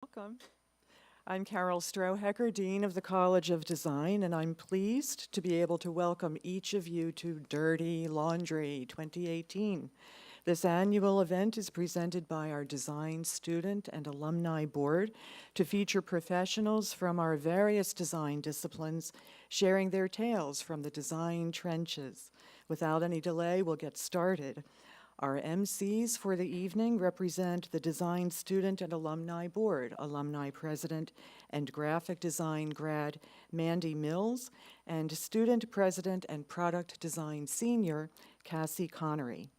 Welcome. I'm Carol Strohecker, Dean of the College of Design, and I'm pleased to be able to welcome each of you to Dirty Laundry 2018. This annual event is presented by our Design Student and Alumni Board to feature professionals from our various design disciplines sharing their tales from the design trenches. Without any delay, we'll get started. Our MCs for the evening represent the Design Student and Alumni Board, Alumni President and Graphic Design grad Mandy Mills, and Student President and Product Design Senior Cassie Connery.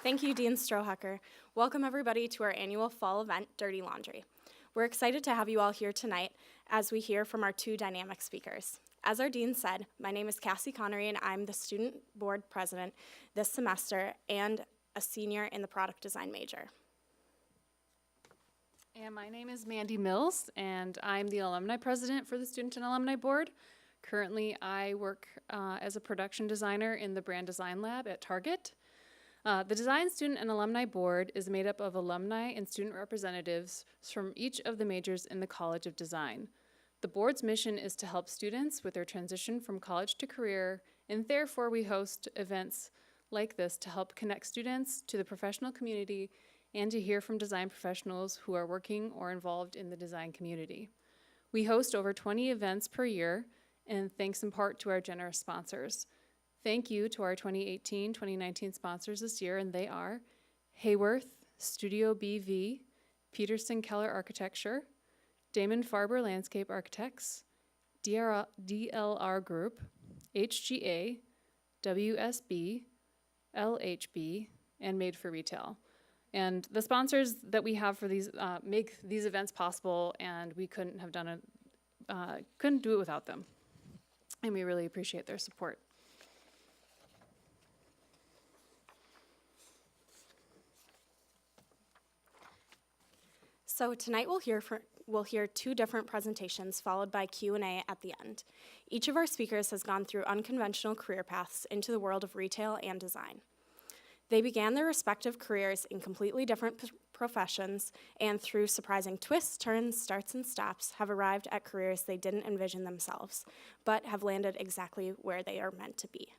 Thank you, Dean Strohecker. Welcome everybody to our annual fall event, Dirty Laundry. We're excited to have you all here tonight as we hear from our two dynamic speakers. As our dean said, my name is Cassie Connery and I'm the student board president this semester and a senior in the product design major. And my name is Mandy Mills, and I'm the alumni president for the Student and Alumni Board. Currently, I work as a production designer in the Brand Design Lab at Target. The Design Student and Alumni Board is made up of alumni and student representatives from each of the majors in the College of Design. The board's mission is to help students with their transition from college to career, and therefore we host events like this to help connect students to the professional community and to hear from design professionals who are working or involved in the design community. We host over 20 events per year, and thanks in part to our generous sponsors. Thank you to our 2018-2019 sponsors this year, and they are Hayworth, Studio BV, Peterson Keller Architecture, Damon Farber Landscape Architects, DLR Group, HGA, WSB, LHB, and Made for Retail. And the sponsors that we have for these make these events possible, and we couldn't do it without them. And we really appreciate their support. So tonight we'll hear two different presentations followed by Q&A at the end. Each of our speakers has gone through unconventional career paths into the world of retail and design. They began their respective careers in completely different professions and through surprising twists, turns, starts, and stops have arrived at careers they didn't envision themselves, but have landed exactly where they are meant to be.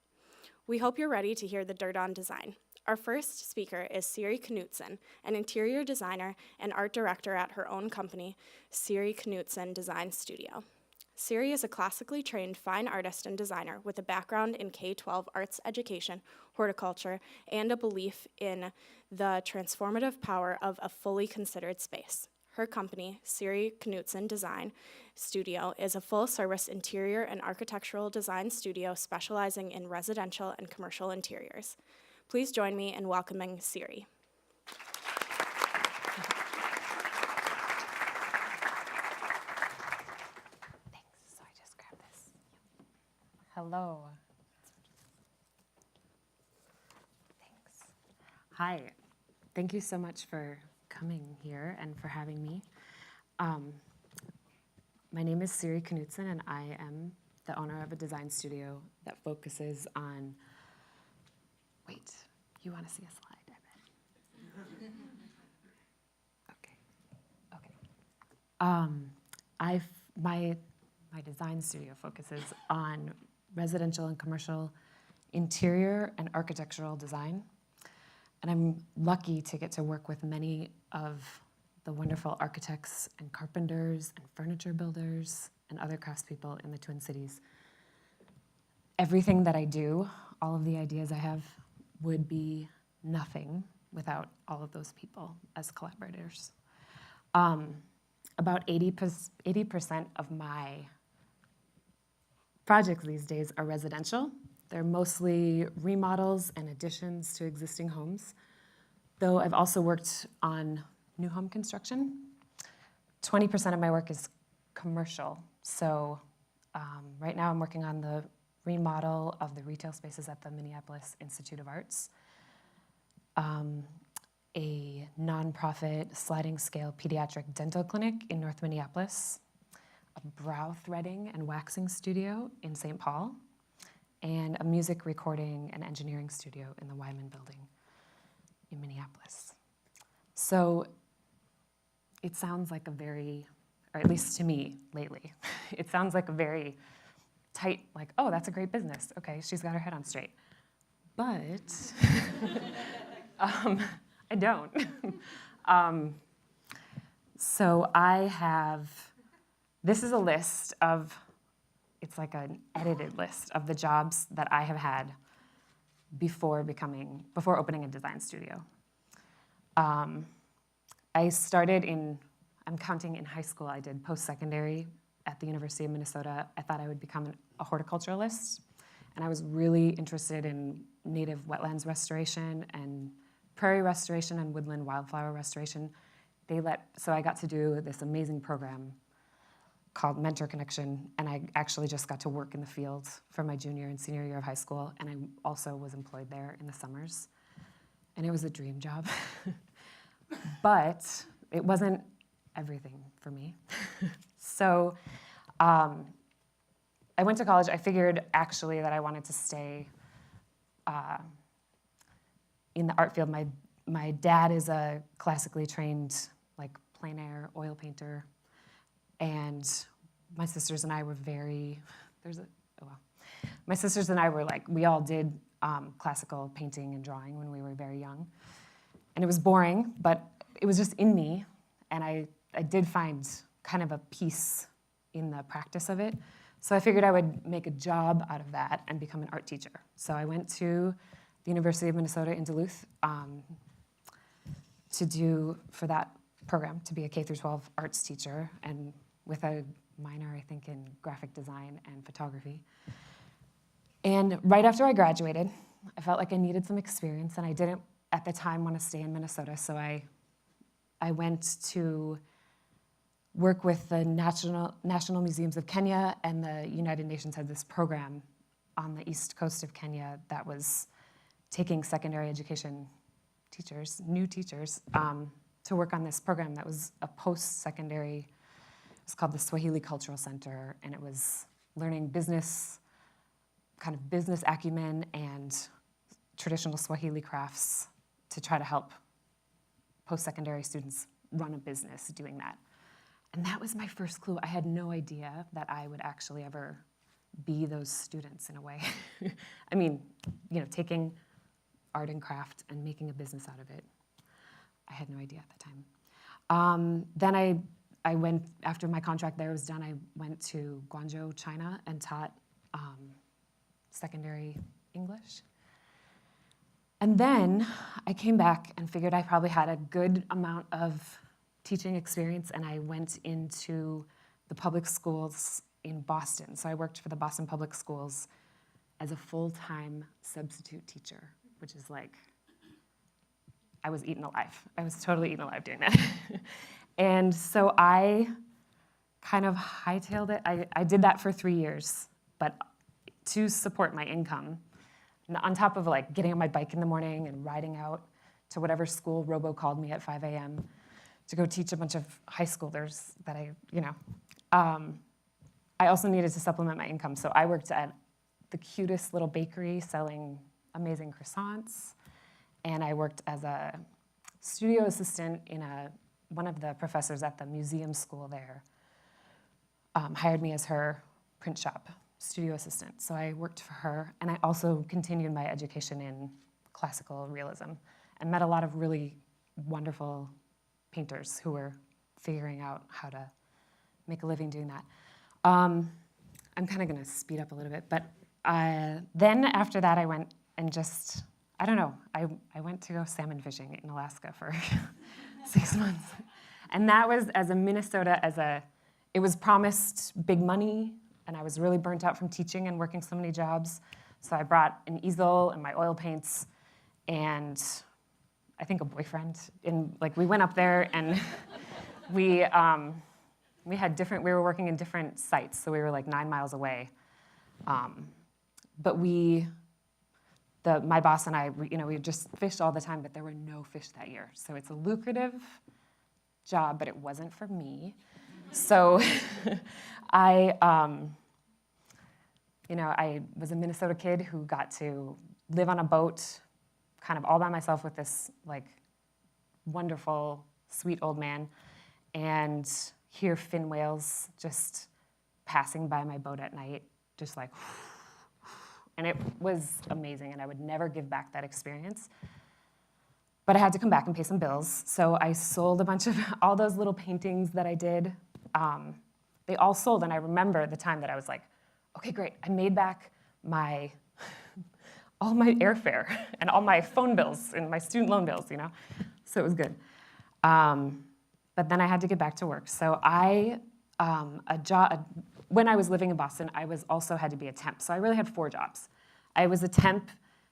We hope you're ready to hear the dirt on design. Our first speaker is Siri Knutson, an interior designer and art director at her own company, Siri Knutson Design Studio. Siri is a classically trained fine artist and designer with a background in K-12 arts education, horticulture, and a belief in the transformative power of a fully considered space. Her company, Siri Knutson Design Studio, is a full-service interior and architectural design studio specializing in residential and commercial interiors. Please join me in welcoming Siri. So I just grabbed this. Hello. Thanks. Hi. Thank you so much for coming here and for having me. My name is Siri Knutson, and I am the owner of a design studio that focuses on. Wait, you want to see a slide, I bet. Okay. My design studio focuses on residential and commercial interior and architectural design. And I'm lucky to get to work with many of the wonderful architects and carpenters and furniture builders and other craftspeople in the Twin Cities. Everything that I do, all of the ideas I have, would be nothing without all of those people as collaborators. About 80% of my projects these days are residential. They're mostly remodels and additions to existing homes, though I've also worked on new home construction. 20% of my work is commercial, so right now I'm working on the remodel of the retail spaces at the Minneapolis Institute of Arts, a nonprofit sliding scale pediatric dental clinic in North Minneapolis, a brow threading and waxing studio in St. Paul, and a music recording and engineering studio in the Wyman building. So it sounds like a very, or at least to me lately, it sounds like a very tight, like, oh, that's a great business. Okay, she's got her head on straight. But I don't. So I have, this is a list of, it's like an edited list of the jobs that I have had before opening a design studio. I started I'm counting in high school, I did post-secondary at the University of Minnesota. I thought I would become a horticulturalist, and I was really interested in native wetlands restoration and prairie restoration and woodland wildflower restoration. So I got to do this amazing program called Mentor Connection, and I actually just got to work in the field for my junior and senior year of high school, and I also was employed there in the summers. And it was a dream job. But it wasn't everything for me. So I went to college. I figured actually that I wanted to stay in the art field. My dad is a classically trained, like, plein air oil painter, and my sisters and I were my sisters and I were like, we all did classical painting and drawing when we were very young, and it was boring, but it was just in me, and I did find kind of a peace in the practice of it. So I figured I would make a job out of that and become an art teacher. So I went to the University of Minnesota in Duluth for that program, to be a K-12 arts teacher, and with a minor, I think, in graphic design and photography. And right after I graduated, I felt like I needed some experience, and I didn't, at the time, want to stay in Minnesota, so I went to work with the National Museums of Kenya, and the United Nations had this program on the east coast of Kenya that was taking secondary education teachers, new teachers, to work on this program that was a post-secondary, it was called the Swahili Cultural Center, and it was learning business acumen and traditional Swahili crafts to try to help post-secondary students run a business doing that. And that was my first clue. I had no idea that I would actually ever be those students in a way. I mean, taking art and craft and making a business out of it. I had no idea at the time. Then I went, after my contract there was done, I went to Guangzhou, China, and taught secondary English. And then I came back and figured I probably had a good amount of teaching experience, and I went into the public schools in Boston. So I worked for the Boston Public Schools as a full-time substitute teacher, which is like, I was eaten alive. I was totally eaten alive doing that. And so I kind of hightailed it. I did that for 3 years, but to support my income, and on top of like getting on my bike in the morning and riding out to whatever school robo-called me at 5 a.m. to go teach a bunch of high schoolers that I also needed to supplement my income. So I worked at the cutest little bakery selling amazing croissants, and I worked as a studio assistant in one of the professors at the museum school there hired me as her print shop studio assistant. So I worked for her, and I also continued my education in classical realism and met a lot of really wonderful painters who were figuring out how to make a living doing that. I'm kind of going to speed up a little bit, but then after that I went and I went to go salmon fishing in Alaska for 6 months. And that was it was promised big money, and I was really burnt out from teaching and working so many jobs. So I brought an easel and my oil paints and I think a boyfriend. We went up there and we were working in different sites, so we were like 9 miles away. But my boss and I, we just fished all the time, but there were no fish that year. So it's a lucrative job, but it wasn't for me. So I was a Minnesota kid who got to live on a boat kind of all by myself with this like wonderful sweet old man, and hear fin whales just passing by my boat at night, just like, and it was amazing, and I would never give back that experience. But I had to come back and pay some bills, so I sold a bunch of all those little paintings that I did. They all sold, and I remember the time that I was like, okay, great, I made back all my airfare and all my phone bills and my student loan bills, you know? So it was good. But then I had to get back to work. So when I was living in Boston, I was also had to be a temp. So I really had 4 jobs. I was a temp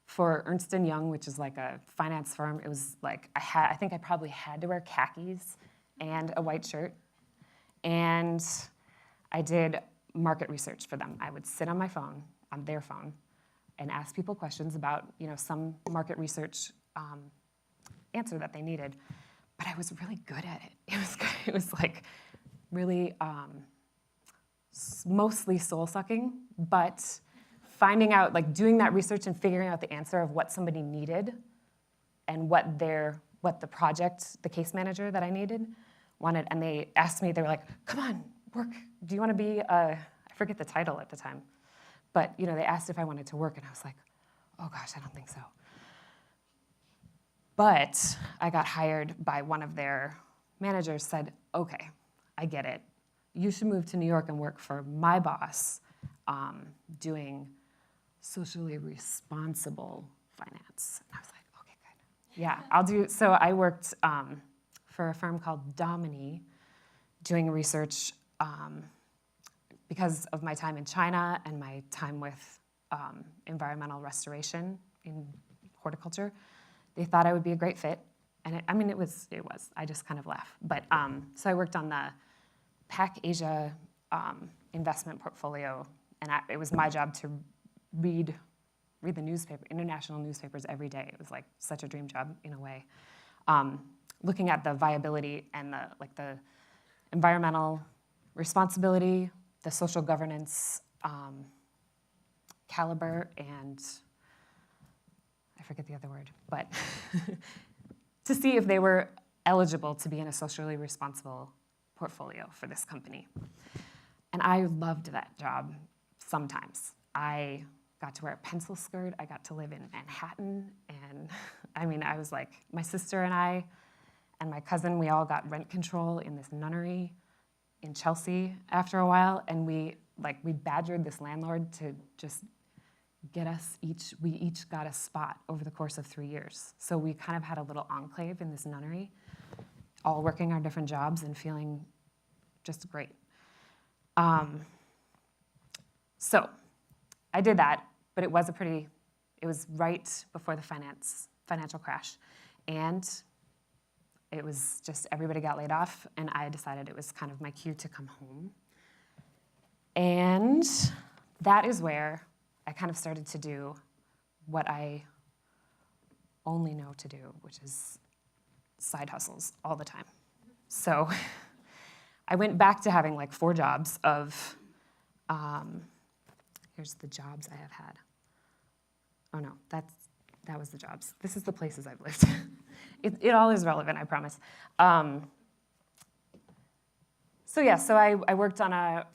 for Ernst & Young, which is like a finance firm. It was like, I think I probably had to wear khakis and a white shirt. And I did market research for them. I would sit on my phone, on their phone, and ask people questions about, you know, some market research answer that they needed. But I was really good at it. It was like really mostly soul-sucking, but finding out, like doing that research and figuring out the answer of what somebody needed and what the project, the case manager that I needed wanted. And they asked me, they were like, come on, work. Do you want to be, I forget the title at the time, but you know, they asked if I wanted to work, and I was like, oh gosh, I don't think so. But I got hired by one of their managers, said, okay, I get it. You should move to New York and work for my boss doing socially responsible finance. And I was like, okay, good. Yeah, I'll do, so I worked for a firm called Domini doing research because of my time in China and my time with environmental restoration in horticulture. They thought I would be a great fit, and it was. I just kind of laugh. But so I worked on the PAC Asia investment portfolio, and it was my job to read the newspaper, international newspapers every day. It was like such a dream job in a way, looking at the viability and the environmental responsibility, the social governance caliber, and I forget the other word, but to see if they were eligible to be in a socially responsible portfolio for this company. And I loved that job sometimes. I got to wear a pencil skirt, I got to live in Manhattan, and I was like, my sister and I and my cousin, we all got rent control in this nunnery in Chelsea after a while, and we badgered this landlord to just get us we each got a spot over the course of 3 years. So we kind of had a little enclave in this nunnery, all working our different jobs and feeling just great. So I did that, but it was right before the financial crash. And it was just everybody got laid off, and I decided it was kind of my cue to come home. And that is where I kind of started to do what I only know to do, which is side hustles all the time. So I went back to having like 4 jobs of, here's the jobs I have had. Oh no, that was the jobs. This is the places I've lived. It all is relevant, I promise. So I worked on a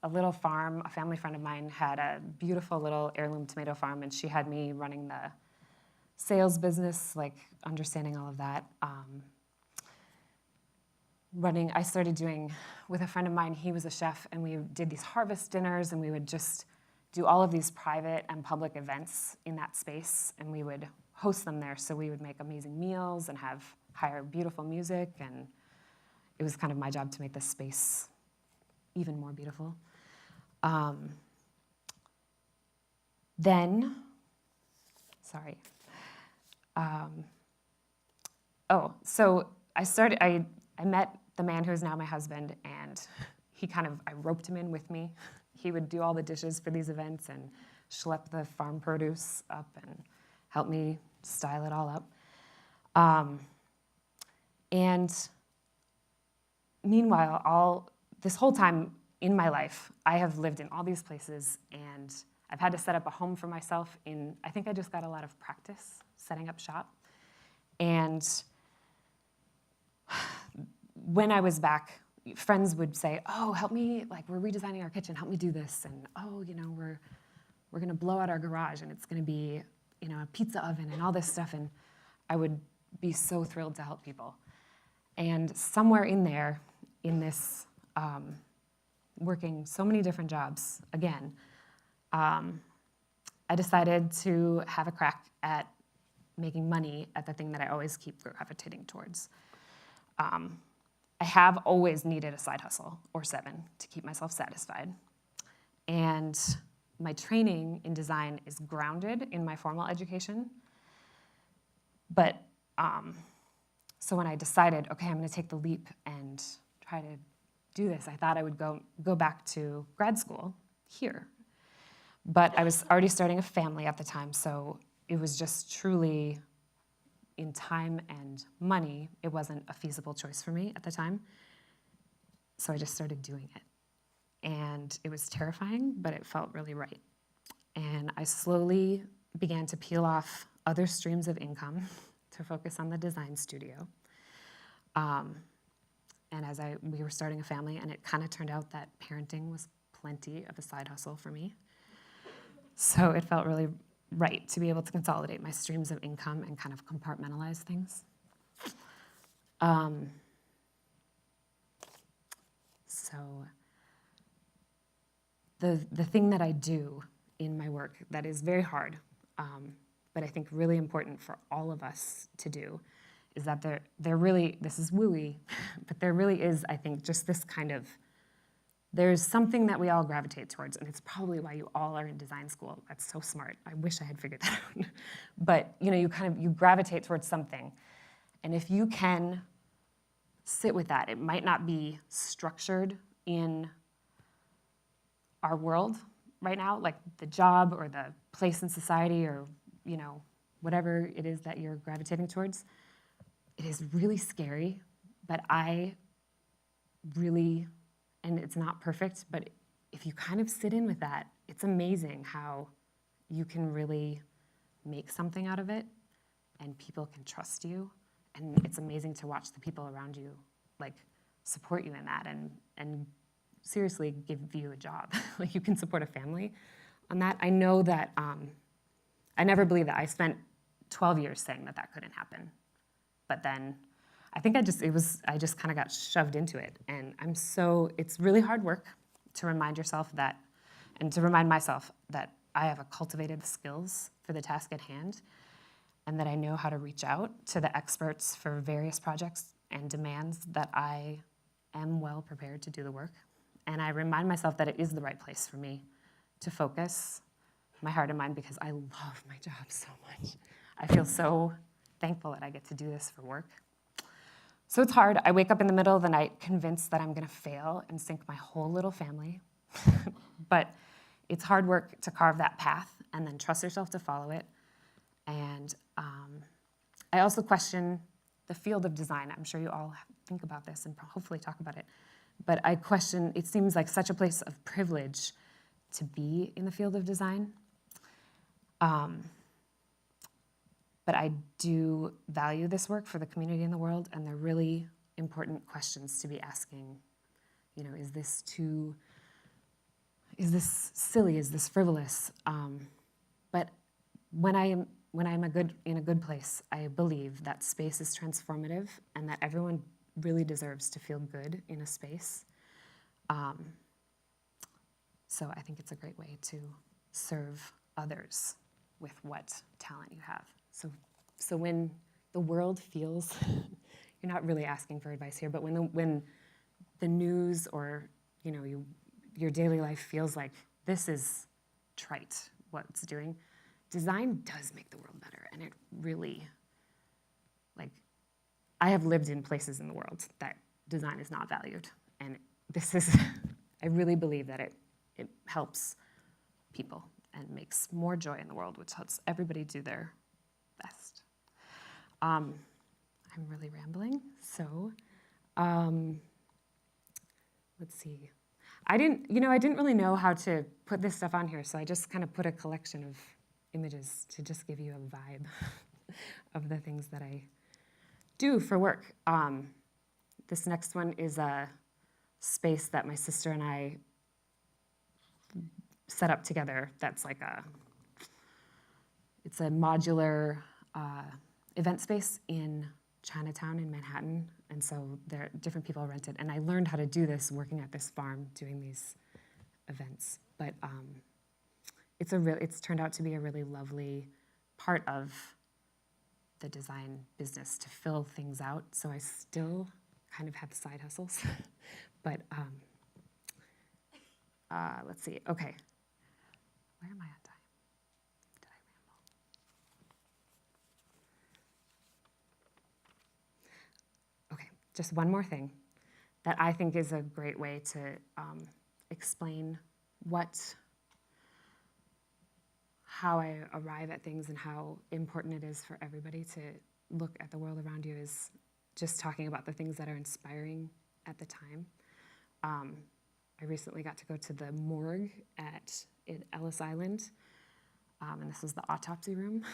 little farm. A family friend of mine had a beautiful little heirloom tomato farm, and she had me running the sales business, like understanding all of that. I started doing, with a friend of mine, he was a chef, and we did these harvest dinners, and we would just do all of these private and public events in that space, and we would host them there. So we would make amazing meals and hire beautiful music, and it was kind of my job to make this space even more beautiful. So I met the man who is now my husband, and I roped him in with me. He would do all the dishes for these events and schlep the farm produce up and help me style it all up. And meanwhile, this whole time in my life, I have lived in all these places, and I've had to set up a home for myself I think I just got a lot of practice setting up shop. And when I was back, friends would say, oh, help me, like we're redesigning our kitchen, help me do this. And oh, you know, we're gonna blow out our garage and it's gonna be, you know, a pizza oven and all this stuff. And I would be so thrilled to help people. And somewhere in there, in this working so many different jobs, again, I decided to have a crack at making money at the thing that I always keep gravitating towards. I have always needed a side hustle or 7 to keep myself satisfied. And my training in design is grounded in my formal education. But so when I decided, okay, I'm gonna take the leap and try to do this, I thought I would go back to grad school here. But I was already starting a family at the time, so it was just truly, in time and money, it wasn't a feasible choice for me at the time. So I just started doing it. And it was terrifying, but it felt really right. And I slowly began to peel off other streams of income to focus on the design studio. And as we were starting a family, and it kind of turned out that parenting was plenty of a side hustle for me. So it felt really right to be able to consolidate my streams of income and kind of compartmentalize things. So the thing that I do in my work that is very hard, but I think really important for all of us to do, is that there really, this is wooey, but there really is, I think, just this kind of, there's something that we all gravitate towards, and it's probably why you all are in design school. That's so smart. I wish I had figured that out. But you know, you gravitate towards something. And if you can sit with that, it might not be structured in our world right now, like the job or the place in society or, you know, whatever it is that you're gravitating towards. It is really scary, but I really, and it's not perfect, but if you kind of sit in with that, it's amazing how you can really make something out of it and people can trust you. And it's amazing to watch the people around you like support you in that and seriously give you a job. Like you can support a family on that. I know that, I never believed that. I spent 12 years saying that that couldn't happen. But then I think I just kind of got shoved into it. And it's really hard work to remind yourself that, and to remind myself that I have cultivated the skills for the task at hand, and that I know how to reach out to the experts for various projects and demands that I am well prepared to do the work. And I remind myself that it is the right place for me to focus my heart and mind because I love my job so much. I feel so thankful that I get to do this for work. So it's hard. I wake up in the middle of the night convinced that I'm gonna fail and sink my whole little family. But it's hard work to carve that path and then trust yourself to follow it. And I also question the field of design. I'm sure you all think about this and hopefully talk about it. But I question, it seems like such a place of privilege to be in the field of design. But I do value this work for the community and the world, and they're really important questions to be asking. You know, is this silly? Is this frivolous? But when I'm in a good place, I believe that space is transformative and that everyone really deserves to feel good in a space. So I think it's a great way to serve others with what talent you have. So when the world feels, you're not really asking for advice here, but when the news or your daily life feels like this is trite, what it's doing, design does make the world better, and it really, I have lived in places in the world that design is not valued, and this is, I really believe that it helps people and makes more joy in the world, which helps everybody do their best. I'm really rambling, so let's see. I didn't really know how to put this stuff on here, so I just kind of put a collection of images to just give you a vibe of the things that I do for work. This next one is a space that my sister and I set up together. That's like it's a modular event space in Chinatown in Manhattan. And so there different people rent it. And I learned how to do this working at this farm doing these events. But it's turned out to be a really lovely part of the design business to fill things out. So I still kind of have side hustles. But let's see. Okay. Where am I on time? Did I ramble? Okay, just one more thing that I think is a great way to explain how I arrive at things and how important it is for everybody to look at the world around you is just talking about the things that are inspiring at the time. I recently got to go to the morgue at Ellis Island, and this was the autopsy room,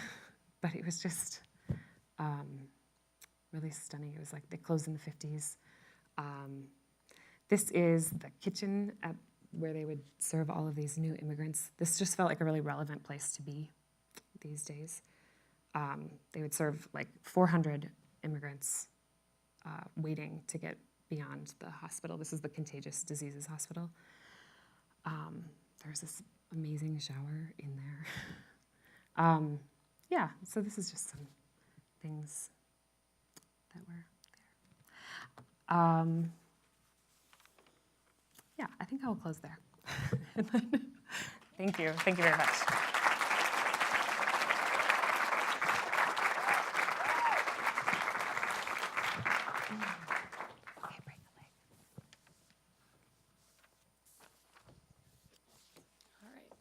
but it was just really stunning. It was like they closed in the 50s. This is the kitchen where they would serve all of these new immigrants. This just felt like a really relevant place to be these days. They would serve like 400 immigrants waiting to get beyond the hospital. This is the Contagious Diseases Hospital. There's this amazing shower in there. Yeah, so this is just some things that were there. Yeah, I think I will close there. Thank you. Thank you very much. Okay, break the leg. All right.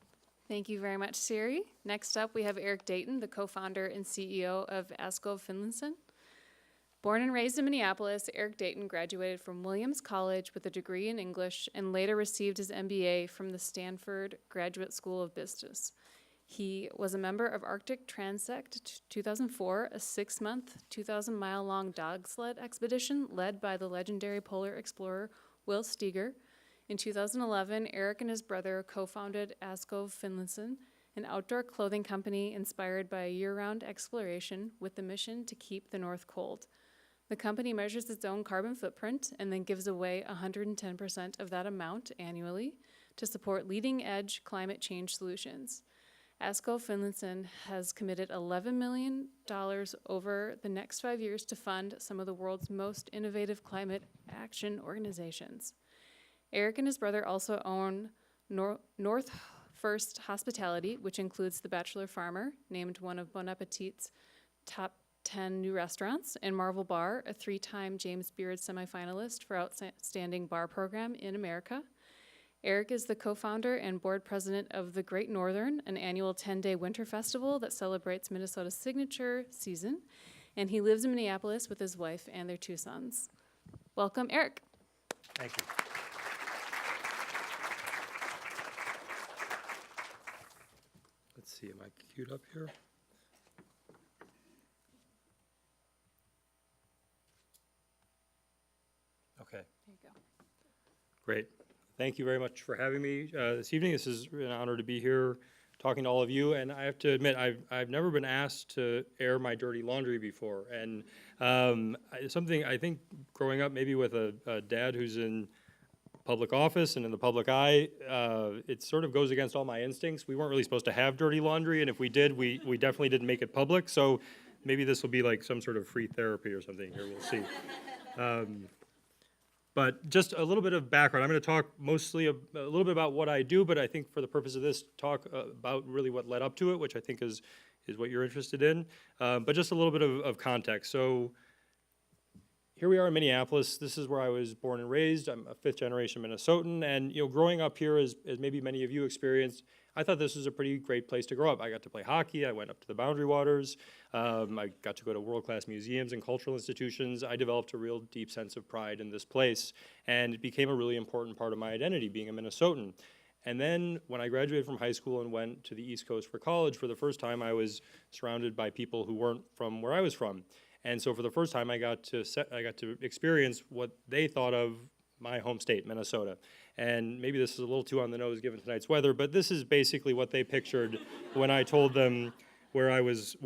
Thank you very much, Siri. Next up, we have Eric Dayton, the co-founder and CEO of Askov Finlayson. Born and raised in Minneapolis, Eric Dayton graduated from Williams College with a degree in English and later received his MBA from the Stanford Graduate School of Business. He was a member of Arctic Transect 2004, a 6-month, 2,000-mile-long dog sled expedition led by the legendary polar explorer Will Steger. In 2011, Eric and his brother co-founded Askov Finlayson, an outdoor clothing company inspired by year-round exploration with the mission to keep the North cold. The company measures its own carbon footprint and then gives away 110% of that amount annually to support leading-edge climate change solutions. Askov Finlayson has committed $11 million over the next 5 years to fund some of the world's most innovative climate action organizations. Eric and his brother also own North First Hospitality, which includes The Bachelor Farmer, named one of Bon Appetit's top 10 new restaurants, and Marvel Bar, a 3-time James Beard semifinalist for Outstanding Bar Program in America. Eric is the co-founder and board president of The Great Northern, an annual 10-day winter festival that celebrates Minnesota's signature season, and he lives in Minneapolis with his wife and their 2 sons. Welcome, Eric. Thank you. Let's see, am I queued up here? Okay. There you go. Great. Thank you very much for having me this evening. This is an honor to be here talking to all of you. And I have to admit, I've never been asked to air my dirty laundry before. And something I think growing up maybe with a dad who's in public office and in the public eye, it sort of goes against all my instincts. We weren't really supposed to have dirty laundry. And if we did, we definitely didn't make it public. So maybe this will be like some sort of free therapy or something here. We'll see. But just a little bit of background. I'm going to talk mostly a little bit about what I do, but I think for the purpose of this, talk about really what led up to it, which I think is what you're interested in. But just a little bit of context. So here we are in Minneapolis. This is where I was born and raised. I'm a 5th-generation Minnesotan, and growing up here, as maybe many of you experienced, I thought this was a pretty great place to grow up. I got to play hockey. I went up to the Boundary Waters. I got to go to world-class museums and cultural institutions. I developed a real deep sense of pride in this place, and it became a really important part of my identity, being a Minnesotan. And then when I graduated from high school and went to the East Coast for college, for the first time, I was surrounded by people who weren't from where I was from. And so for the first time, I got to experience what they thought of my home state, Minnesota. And maybe this is a little too on the nose given tonight's weather, but this is basically what they pictured when I told them where I was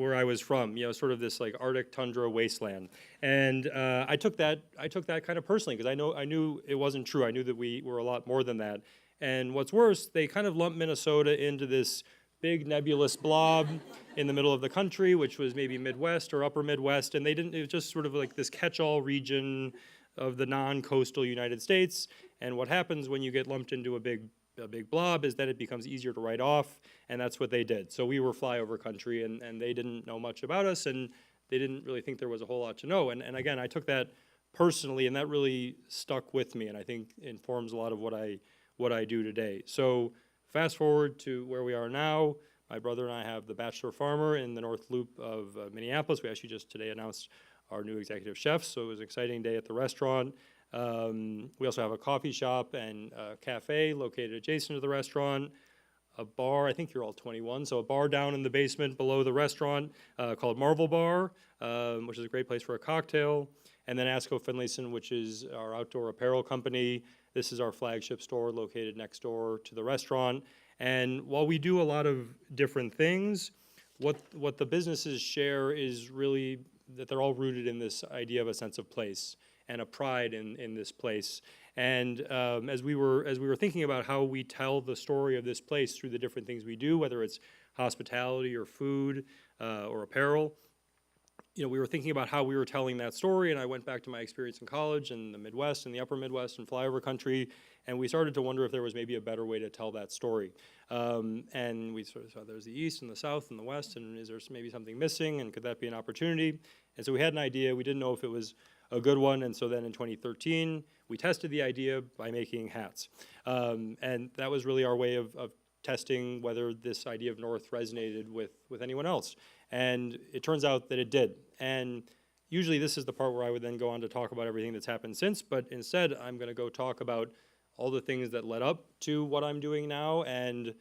from, sort of this like Arctic tundra wasteland. And I took that kind of personally, because I knew it wasn't true. I knew that we were a lot more than that. And what's worse, they kind of lumped Minnesota into this big nebulous blob in the middle of the country, which was maybe Midwest or upper Midwest, and it was just sort of like this catch-all region of the non-coastal United States. And what happens when you get lumped into a big blob is that it becomes easier to write off, and that's what they did. So we were flyover country, and they didn't know much about us, and they didn't really think there was a whole lot to know. And again, I took that personally, and that really stuck with me, and I think informs a lot of what I do today. So fast forward to where we are now. My brother and I have the Bachelor Farmer in the North Loop of Minneapolis. We actually just today announced our new executive chef, so it was an exciting day at the restaurant. We also have a coffee shop and a cafe located adjacent to the restaurant, a bar, I think you're all 21, so a bar down in the basement below the restaurant called Marvel Bar, which is a great place for a cocktail, and then Asco Finlayson, which is our outdoor apparel company. This is our flagship store located next door to the restaurant. And while we do a lot of different things, what the businesses share is really that they're all rooted in this idea of a sense of place and a pride in this place. And as we were thinking about how we tell the story of this place through the different things we do, whether it's hospitality or food or apparel, we were thinking about how we were telling that story, and I went back to my experience in college in the Midwest and the upper Midwest and flyover country, and we started to wonder if there was maybe a better way to tell that story. And we sort of saw there's the East and the South and the West, and is there maybe something missing, and could that be an opportunity? And so we had an idea. We didn't know if it was a good one, and so then in 2013, we tested the idea by making hats. And that was really our way of testing whether this idea of North resonated with anyone else. And it turns out that it did. And usually this is the part where I would then go on to talk about everything that's happened since, but instead I'm going to go talk about all the things that led up to what I'm doing now and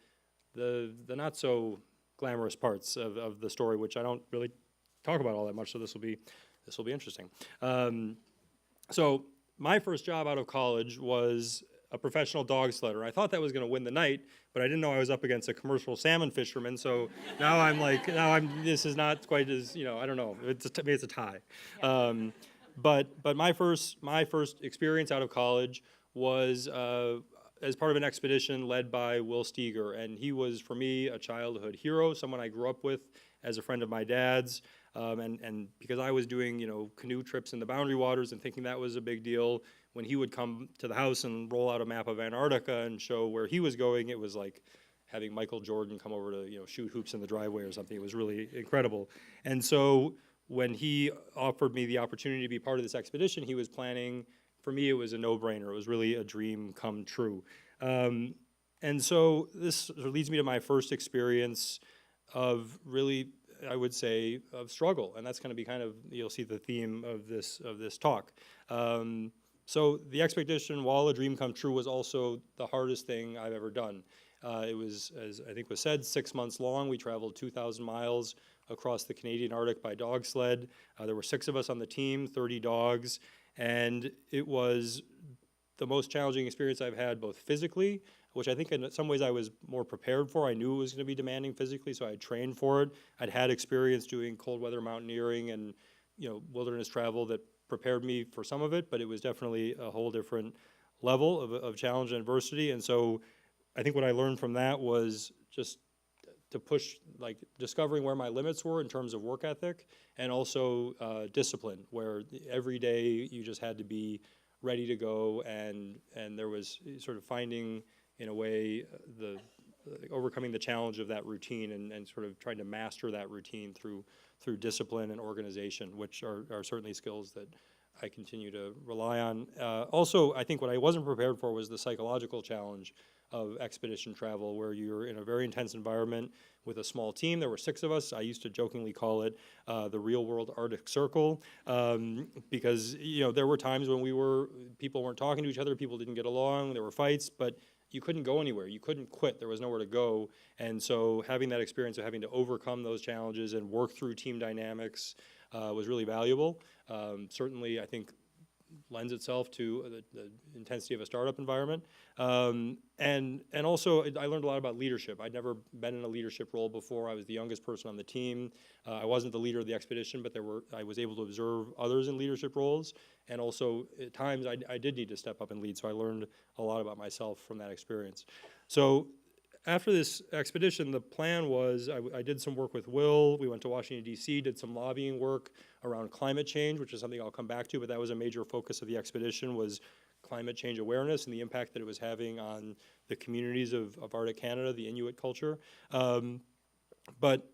the not so glamorous parts of the story, which I don't really talk about all that much, so this will be interesting. So my first job out of college was a professional dog sledder. I thought that was going to win the night, but I didn't know I was up against a commercial salmon fisherman. So now this is not quite as, I don't know. It's a tie. But my first experience out of college was as part of an expedition led by Will Steger, and he was for me a childhood hero, someone I grew up with as a friend of my dad's. And because I was doing, canoe trips in the Boundary Waters and thinking that was a big deal, when he would come to the house and roll out a map of Antarctica and show where he was going, it was like having Michael Jordan come over to, shoot hoops in the driveway or something. It was really incredible. And so when he offered me the opportunity to be part of this expedition he was planning, for me it was a no-brainer. It was really a dream come true. And so this sort of leads me to my first experience of really, I would say, of struggle, and that's going to be kind of, you'll see the theme of this talk. So the expedition, while a dream come true, was also the hardest thing I've ever done. It was, as I think was said, 6 months long. We traveled 2,000 miles across the Canadian Arctic by dog sled. There were 6 of us on the team, 30 dogs, and it was the most challenging experience I've had, both physically, which I think in some ways I was more prepared for. I knew it was going to be demanding physically, so I trained for it. I'd had experience doing cold weather mountaineering and wilderness travel that prepared me for some of it, but it was definitely a whole different level of challenge and adversity. And so I think what I learned from that was just to push, like discovering where my limits were in terms of work ethic, and also discipline, where every day you just had to be ready to go, and there was sort of finding, in a way, overcoming the challenge of that routine and sort of trying to master that routine through discipline and organization, which are certainly skills that I continue to rely on. Also, I think what I wasn't prepared for was the psychological challenge of expedition travel, where you're in a very intense environment with a small team. There were 6 of us. I used to jokingly call it the real world Arctic Circle, because there were times when people weren't talking to each other, people didn't get along, there were fights, but you couldn't go anywhere. You couldn't quit. There was nowhere to go. And so having that experience of having to overcome those challenges and work through team dynamics was really valuable. Certainly, I think lends itself to the intensity of a startup environment. And also, I learned a lot about leadership. I'd never been in a leadership role before. I was the youngest person on the team. I wasn't the leader of the expedition, but I was able to observe others in leadership roles. And also, at times, I did need to step up and lead, so I learned a lot about myself from that experience. So after this expedition, the plan was I did some work with Will. We went to Washington, D.C., did some lobbying work around climate change, which is something I'll come back to, but that was a major focus of the expedition, was climate change awareness and the impact that it was having on the communities of Arctic Canada, the Inuit culture. But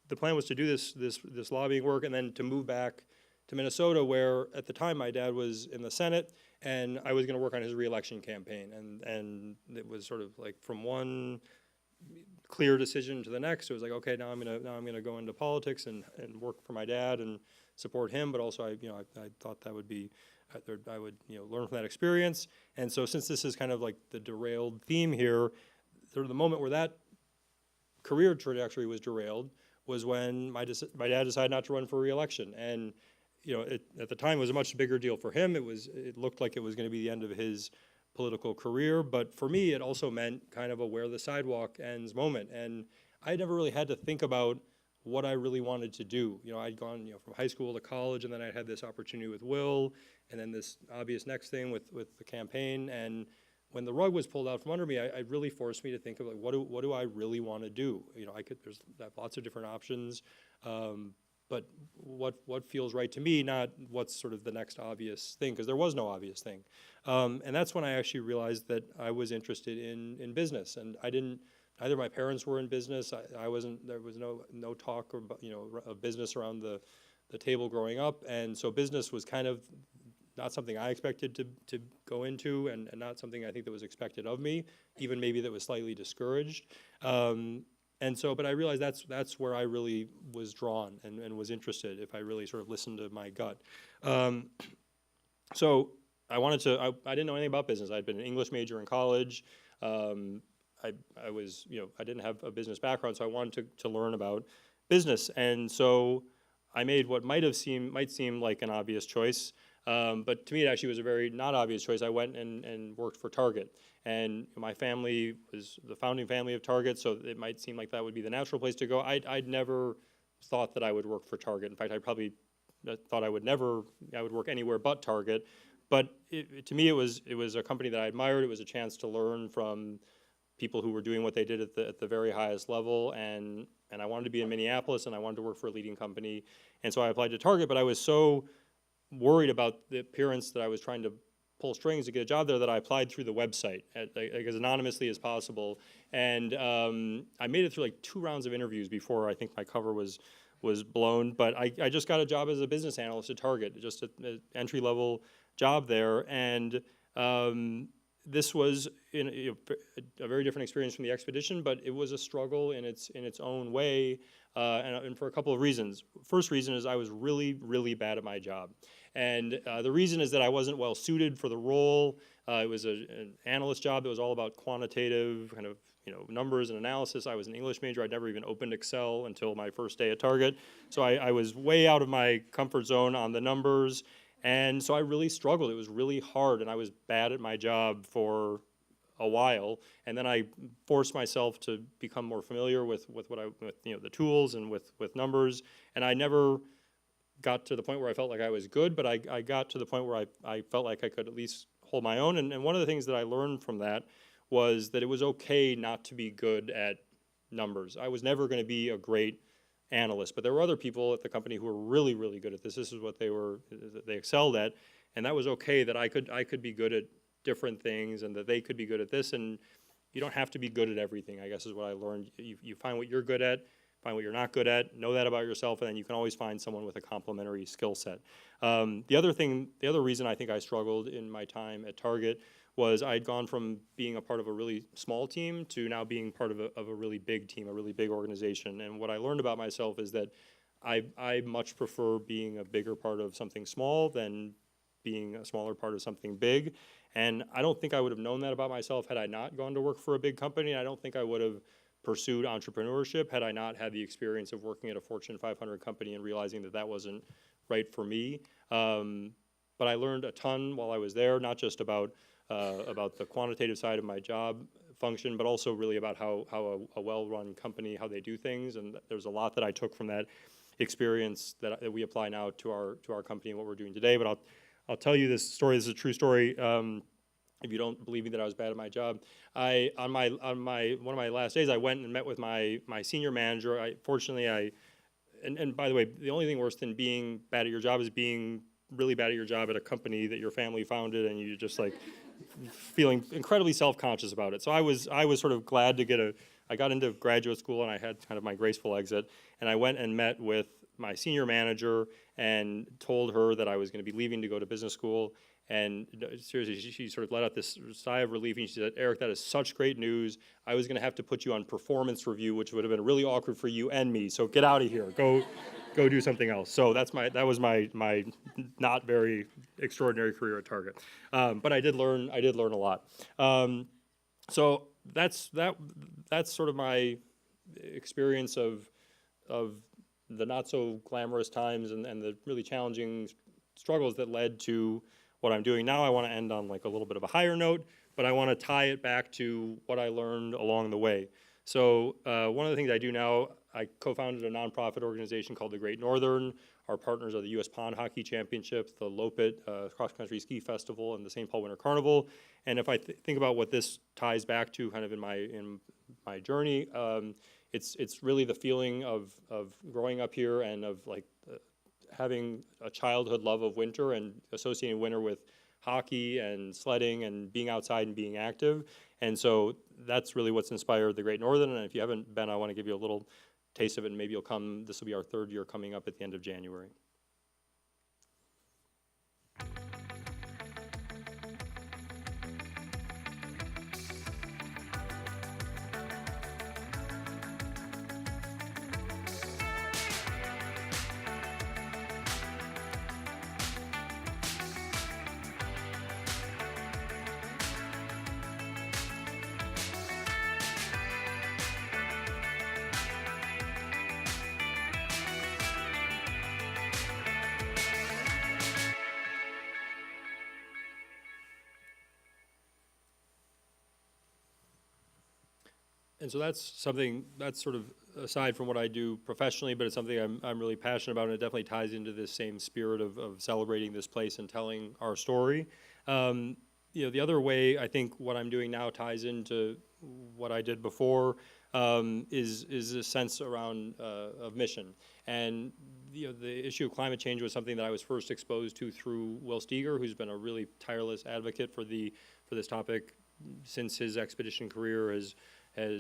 the plan was to do this lobbying work and then to move back to Minnesota, where at the time my dad was in the Senate, and I was going to work on his reelection campaign. And it was sort of like from one clear decision to the next. It was like, okay, now I'm gonna go into politics and work for my dad and support him. But also, I thought that would be, I would learn from that experience. And so, since this is kind of like the derailed theme here, sort of the moment where that career trajectory was derailed was when my dad decided not to run for reelection. And at the time, it was a much bigger deal for him. It looked like it was going to be the end of his political career, but for me, it also meant kind of a where the sidewalk ends moment. And I never really had to think about what I really wanted to do. I'd gone from high school to college, and then I had this opportunity with Will, and then this obvious next thing with the campaign. And when the rug was pulled out from under me, it really forced me to think of like, what do I really want to do? There's lots of different options. But what feels right to me, not what's sort of the next obvious thing, because there was no obvious thing. And that's when I actually realized that I was interested in business, and neither my parents were in business. I wasn't. There was no talk of business around the table growing up, and so business was kind of not something I expected to go into, and not something I think that was expected of me, even maybe that was slightly discouraged. And so, but I realized that's where I really was drawn and was interested, if I really sort of listened to my gut. So I didn't know anything about business. I'd been an English major in college. I didn't have a business background, so I wanted to learn about business. And so I made what might seem like an obvious choice, but to me it actually was a very not obvious choice. I went and worked for Target. And my family was the founding family of Target, so it might seem like that would be the natural place to go. I'd never thought that I would work for Target. In fact, I probably thought I would work anywhere but Target. But to me, it was a company that I admired. It was a chance to learn from people who were doing what they did at the very highest level. And I wanted to be in Minneapolis, and I wanted to work for a leading company. And so I applied to Target, but I was so worried about the appearance that I was trying to pull strings to get a job there that I applied through the website as anonymously as possible. And I made it through like 2 rounds of interviews before I think my cover was blown. But I just got a job as a business analyst at Target, just an entry-level job there. And this was a very different experience from the expedition, but it was a struggle in its own way, and for a couple of reasons. First reason is I was really, really bad at my job. And the reason is that I wasn't well suited for the role. It was an analyst job that was all about quantitative kind of numbers and analysis. I was an English major. I'd never even opened Excel until my first day at Target. So I was way out of my comfort zone on the numbers. And so I really struggled. It was really hard, and I was bad at my job for a while. And then I forced myself to become more familiar with the tools and with numbers. And I never got to the point where I felt like I was good, but I got to the point where I felt like I could at least hold my own. And one of the things that I learned from that was that it was okay not to be good at numbers. I was never going to be a great analyst, but there were other people at the company who were really, really good at this. This is what they excelled at, and that was okay that I could be good at different things, and that they could be good at this. And you don't have to be good at everything, I guess is what I learned. You find what you're good at, find what you're not good at, know that about yourself, and then you can always find someone with a complementary skill set. The other reason I think I struggled in my time at Target was I'd gone from being a part of a really small team to now being part of a really big team, a really big organization. And what I learned about myself is that I much prefer being a bigger part of something small than being a smaller part of something big. And I don't think I would have known that about myself had I not gone to work for a big company. I don't think I would have pursued entrepreneurship had I not had the experience of working at a Fortune 500 company and realizing that that wasn't right for me. But I learned a ton while I was there, not just about the quantitative side of my job function, but also really about how a well-run company, how they do things. And there's a lot that I took from that experience that we apply now to our company and what we're doing today. But I'll tell you this story. This is a true story. If you don't believe me that I was bad at my job, on one of my last days, I went and met with my senior manager. And by the way, the only thing worse than being bad at your job is being really bad at your job at a company that your family founded, and you just like feeling incredibly self-conscious about it. So I was sort of glad to I got into graduate school and I had kind of my graceful exit, and I went and met with my senior manager and told her that I was going to be leaving to go to business school. And seriously, she sort of let out this sigh of relief, and she said, "Eric, that is such great news. I was going to have to put you on performance review, which would have been really awkward for you and me. So get out of here. Go do something else." So that was my not very extraordinary career at Target. But I did learn a lot. So that's sort of my experience of the not so glamorous times and the really challenging struggles that led to what I'm doing now. I want to end on like a little bit of a higher note, but I want to tie it back to what I learned along the way. So one of the things I do now, I co-founded a nonprofit organization called the Great Northern. Our partners are the U.S. Pond Hockey Championships, the Lopet Cross Country Ski Festival, and the St. Paul Winter Carnival. And if I think about what this ties back to kind of in my journey, it's really the feeling of growing up here and of like having a childhood love of winter and associating winter with hockey and sledding and being outside and being active. And so that's really what's inspired the Great Northern. And if you haven't been, I want to give you a little taste of it, and maybe you'll come. This will be our third year coming up at the end of January. And so that's sort of aside from what I do professionally, but it's something I'm really passionate about, and it definitely ties into this same spirit of celebrating this place and telling our story. The other way I think what I'm doing now ties into what I did before is a sense around of mission. And the issue of climate change was something that I was first exposed to through Will Steger, who's been a really tireless advocate for this topic since his expedition career has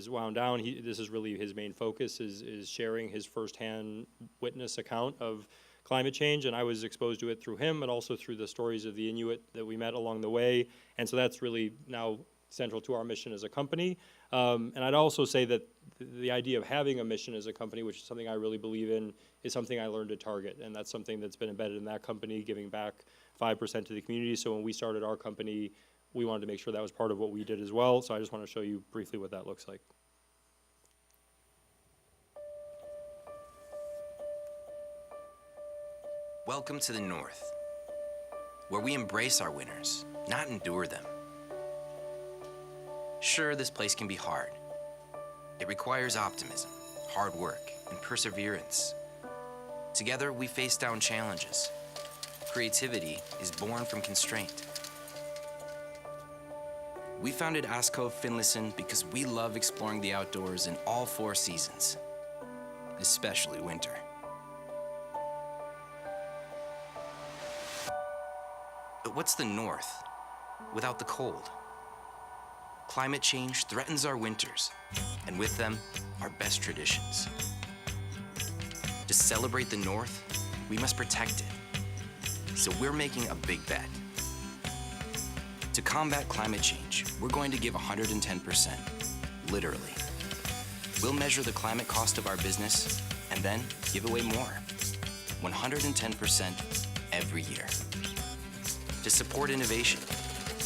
wound down. This is really his main focus, is sharing his firsthand witness account of climate change, and I was exposed to it through him, and also through the stories of the Inuit that we met along the way. And so that's really now central to our mission as a company. And I'd also say that the idea of having a mission as a company, which is something I really believe in, is something I learned at Target, and that's something that's been embedded in that company, giving back 5% to the community. So when we started our company, we wanted to make sure that was part of what we did as well. So I just want to show you briefly what that looks like. Welcome to the North, where we embrace our winters, not endure them. Sure, this place can be hard. It requires optimism, hard work, and perseverance. Together, we face down challenges. Creativity is born from constraint. We founded Asko Finlayson because we love exploring the outdoors in all 4 seasons, especially winter. But what's the North without the cold? Climate change threatens our winters, and with them, our best traditions. To celebrate the North, we must protect it. So we're making a big bet. To combat climate change, we're going to give 110%, literally. We'll measure the climate cost of our business and then give away more, 110% every year. To support innovation,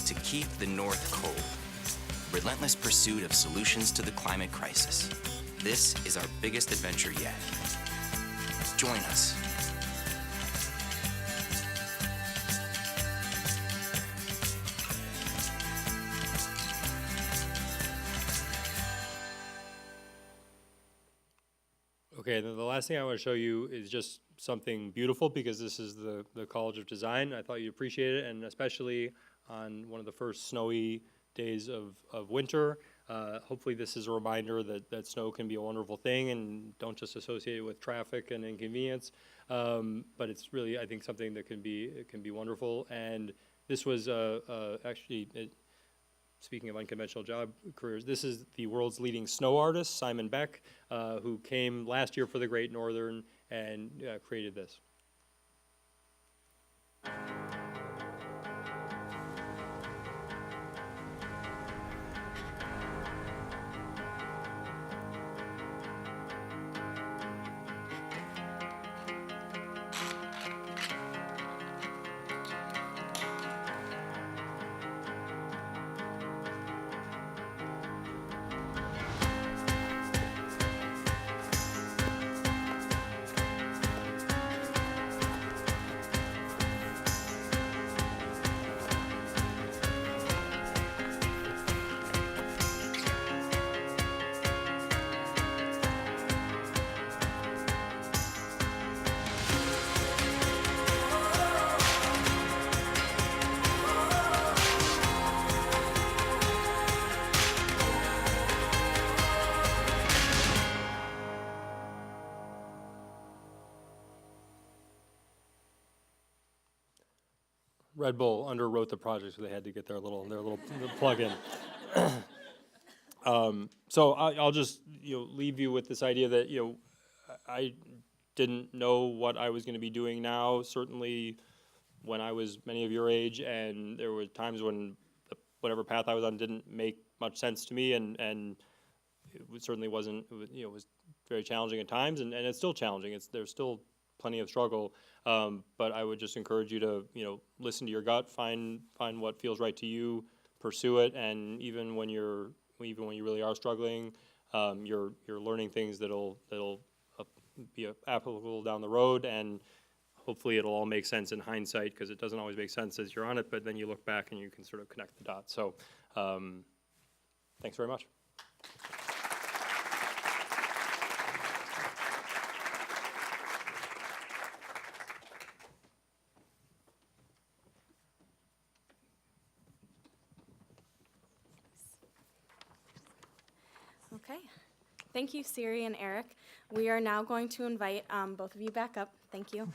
to keep the North cold, relentless pursuit of solutions to the climate crisis. This is our biggest adventure yet. Join us. Okay, then the last thing I want to show you is just something beautiful, because this is the College of Design. I thought you'd appreciate it, and especially on one of the first snowy days of winter. Hopefully this is a reminder that snow can be a wonderful thing, and don't just associate it with traffic and inconvenience. But it's really, I think, something that can be wonderful. And this was speaking of unconventional job careers, this is the world's leading snow artist, Simon Beck, who came last year for the Great Northern and created this. Red Bull underwrote the project, so they had to get their little plug-in. So I'll just leave you with this idea that I didn't know what I was going to be doing now. Certainly, when I was many of your age, and there were times when whatever path I was on didn't make much sense to me, and it certainly wasn't. It was very challenging at times, and it's still challenging. There's still plenty of struggle, but I would just encourage you to listen to your gut, find what feels right to you, pursue it, and even when you really are struggling, you're learning things that'll be applicable down the road, and hopefully it'll all make sense in hindsight, because it doesn't always make sense as you're on it, but then you look back and you can sort of connect the dots. So thanks very much. Okay. Thank you, Siri and Eric. We are now going to invite both of you back up, thank you,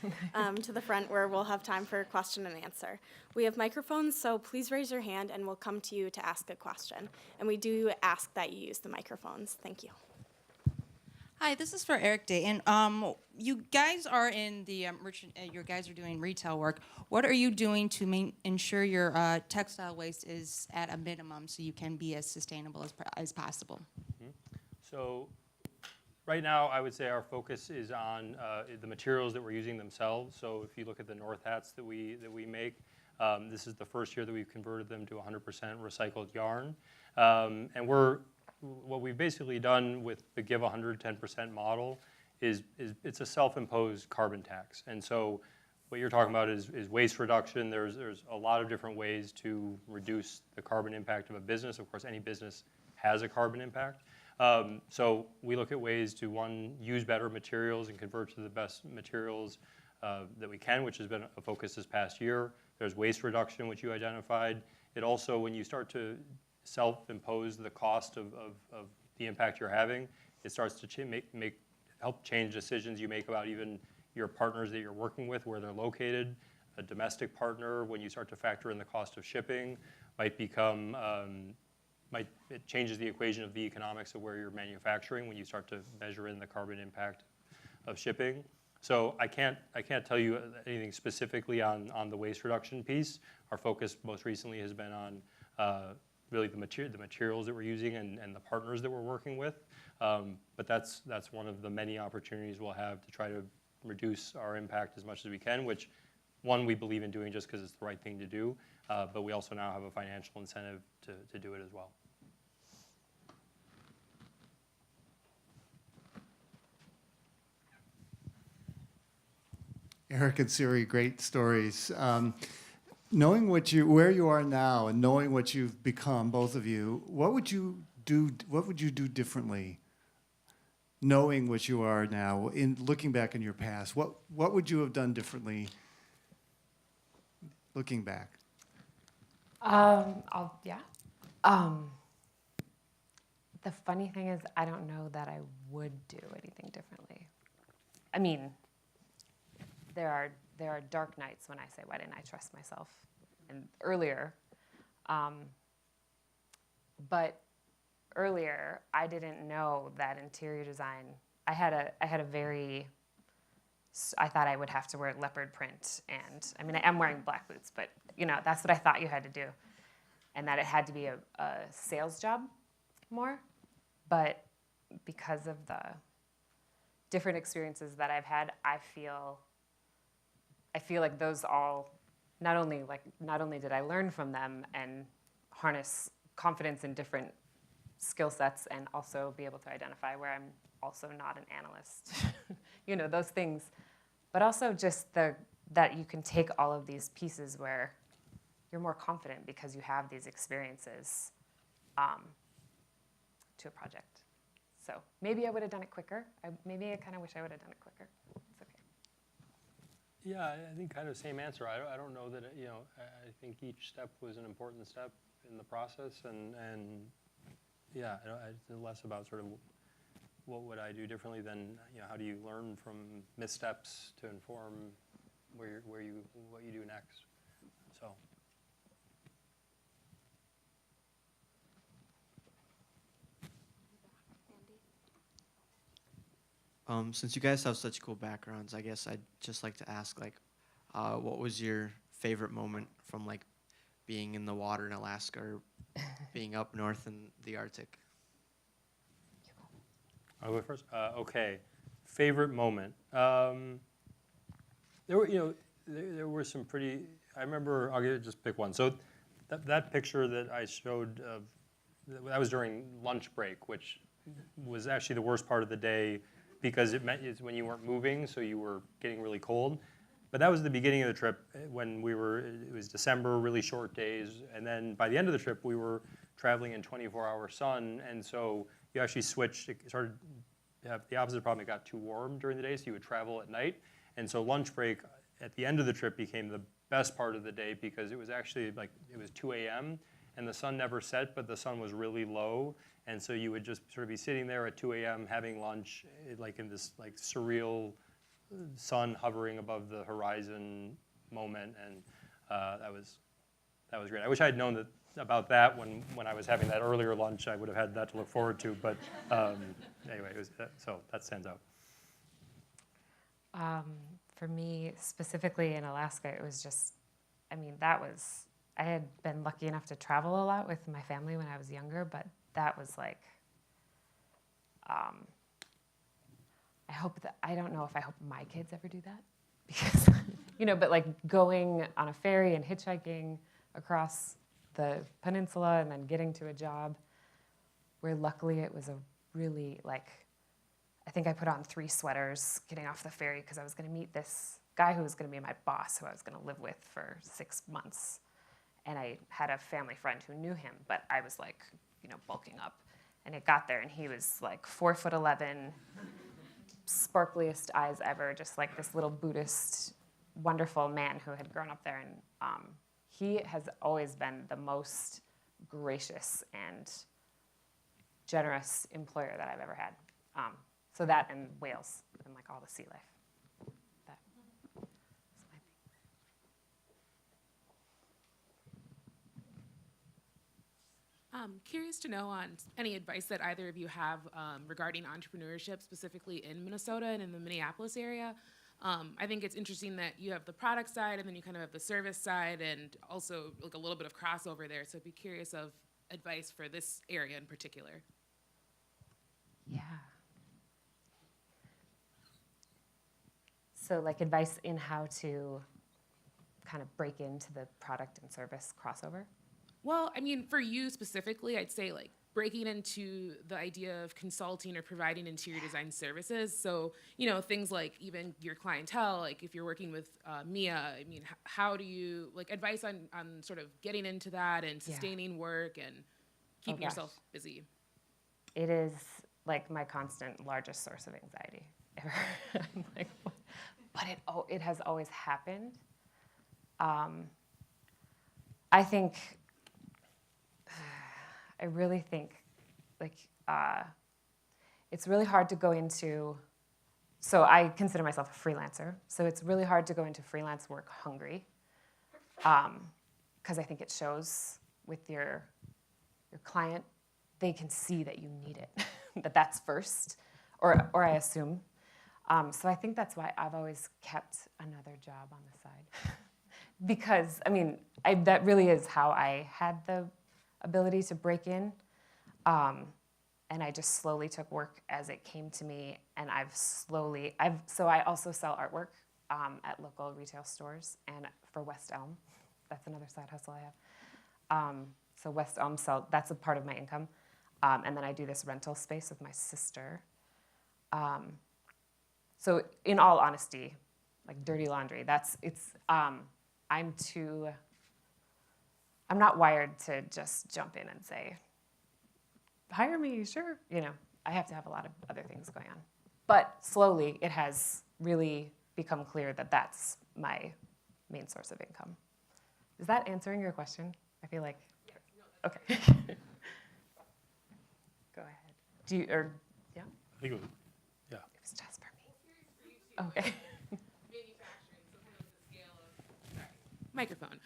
to the front where we'll have time for question and answer. We have microphones, so please raise your hand and we'll come to you to ask a question. And we do ask that you use the microphones. Thank you. Hi, this is for Eric Dayton. You guys are in the you guys are doing retail work. What are you doing to ensure your textile waste is at a minimum so you can be as sustainable as possible? So right now, I would say our focus is on the materials that we're using themselves. So if you look at the North hats that we make, this is the first year that we've converted them to 100% recycled yarn. And what we've basically done with the Give 110% model is it's a self-imposed carbon tax. And so what you're talking about is waste reduction. There's a lot of different ways to reduce the carbon impact of a business. Of course, any business has a carbon impact. So we look at ways to, one, use better materials and convert to the best materials that we can, which has been a focus this past year. There's waste reduction, which you identified. It also, when you start to self-impose the cost of the impact you're having, it starts to help change decisions you make about even your partners that you're working with, where they're located. A domestic partner, when you start to factor in the cost of shipping, might become it changes the equation of the economics of where you're manufacturing when you start to measure in the carbon impact of shipping. So I can't tell you anything specifically on the waste reduction piece. Our focus most recently has been on really the materials that we're using and the partners that we're working with. But that's one of the many opportunities we'll have to try to reduce our impact as much as we can, which, one, we believe in doing just because it's the right thing to do, but we also now have a financial incentive to do it as well. Eric and Siri, great stories. Knowing where you are now and knowing what you've become, both of you, what would you do differently? Knowing what you are now, in looking back in your past, what would you have done differently looking back? Yeah. The funny thing is, I don't know that I would do anything differently. I mean, there are dark nights when I say, why didn't I trust myself and earlier? But earlier, I didn't know that interior design. I thought I would have to wear leopard print, and I mean, I am wearing black boots, but that's what I thought you had to do, and that it had to be a sales job more. But because of the different experiences that I've had, I feel like those all not only did I learn from them and harness confidence in different skill sets and also be able to identify where I'm also not an analyst, those things, but also just that you can take all of these pieces where you're more confident because you have these experiences to a project. So maybe I would have done it quicker. Maybe I kind of wish I would have done it quicker. It's okay. Yeah, I think kind of same answer. I don't know that, I think each step was an important step in the process, and yeah, it's less about sort of what would I do differently than, how do you learn from missteps to inform what you do next. So. Since you guys have such cool backgrounds, I guess I'd just like to ask, what was your favorite moment from being in the water in Alaska or being up north in the Arctic? I'll go first. Okay, favorite moment. There were some pretty. I remember. I'll just pick one. So that picture that I showed that was during lunch break, which was actually the worst part of the day, because it's when you weren't moving, so you were getting really cold. But that was the beginning of the trip when it was December, really short days. And then by the end of the trip, we were traveling in 24-hour sun. And so you actually switched, it started to have the opposite problem. It got too warm during the day, so you would travel at night. And so lunch break at the end of the trip became the best part of the day, because it was actually it was 2 a.m. and the sun never set, but the sun was really low. And so you would just sort of be sitting there at 2 a.m. having lunch, in this surreal sun hovering above the horizon moment, and that was great. I wish I had known about that when I was having that earlier lunch. I would have had that to look forward to. But anyway, so that stands out. For me, specifically in Alaska, it was just, I had been lucky enough to travel a lot with my family when I was younger, but that was I don't know if I hope my kids ever do that, because, but going on a ferry and hitchhiking across the peninsula and then getting to a job where luckily it was a really, I think I put on 3 sweaters getting off the ferry because I was going to meet this guy who was going to be my boss, who I was going to live with for 6 months. And I had a family friend who knew him, but I was bulking up. And it got there, and he was 4'11", sparkliest eyes ever, just this little Buddhist, wonderful man who had grown up there. And he has always been the most gracious and generous employer that I've ever had. So that and whales and all the sea life. That was my thing. Curious to know on any advice that either of you have regarding entrepreneurship, specifically in Minnesota and in the Minneapolis area. I think it's interesting that you have the product side and then you kind of have the service side, and also a little bit of crossover there. So I'd be curious of advice for this area in particular. Yeah. So advice in how to kind of break into the product and service crossover? Well, for you specifically, I'd say breaking into the idea of consulting or providing interior design services. So, things like even your clientele, like if you're working with Mia, I mean, how do you, like, advice on sort of getting into that and sustaining work and keeping gosh. yourself busy? It is like my constant largest source of anxiety ever. I'm like, but it has always happened. I think, I really think, like, it's really hard to go into, so I consider myself a freelancer, so it's really hard to go into freelance work hungry, because I think it shows with your client. They can see that you need it, that that's first, or I assume. So I think that's why I've always kept another job on the side. Because, I mean, that really is how I had the ability to break in. And I just slowly took work as it came to me, and so I also sell artwork at local retail stores and for West Elm. That's another side hustle I have. So West Elm that's a part of my income. And then I do this rental space with my sister. So in all honesty, like dirty laundry, I'm not wired to just jump in and say, hire me, sure. I have to have a lot of other things going on. But slowly, it has really become clear that that's my main source of income. Is that answering your question? I feel like, okay. Go ahead. Yeah? I think it was, yeah. It was just for me. Okay. Microphone.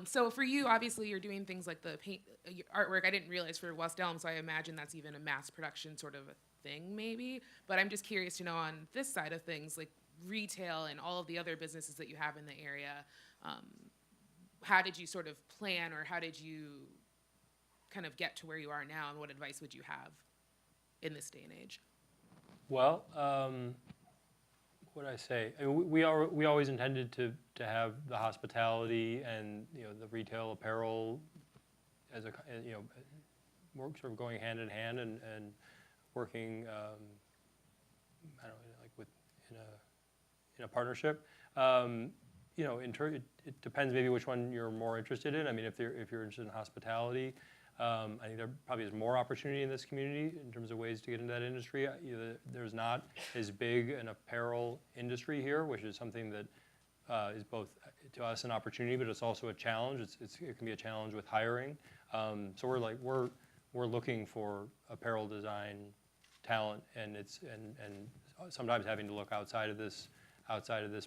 So for you, obviously, you're doing things like the paint your artwork. I didn't realize for West Elm, so I imagine that's even a mass production sort of a thing, maybe. But I'm just curious to know on this side of things, like retail and all of the other businesses that you have in the area, how did you sort of plan, or how did you kind of get to where you are now, and what advice would you have in this day and age? Well, what would I say? I mean, we always intended to have the hospitality and the retail apparel as a work sort of going hand in hand and working I don't know, like in a partnership. It depends maybe which one you're more interested in. I mean, if you're interested in hospitality, I think there probably is more opportunity in this community in terms of ways to get into that industry. There's not as big an apparel industry here, which is something that is both to us an opportunity, but it's also a challenge. It can be a challenge with hiring. So we're looking for apparel design talent, and sometimes having to look outside of this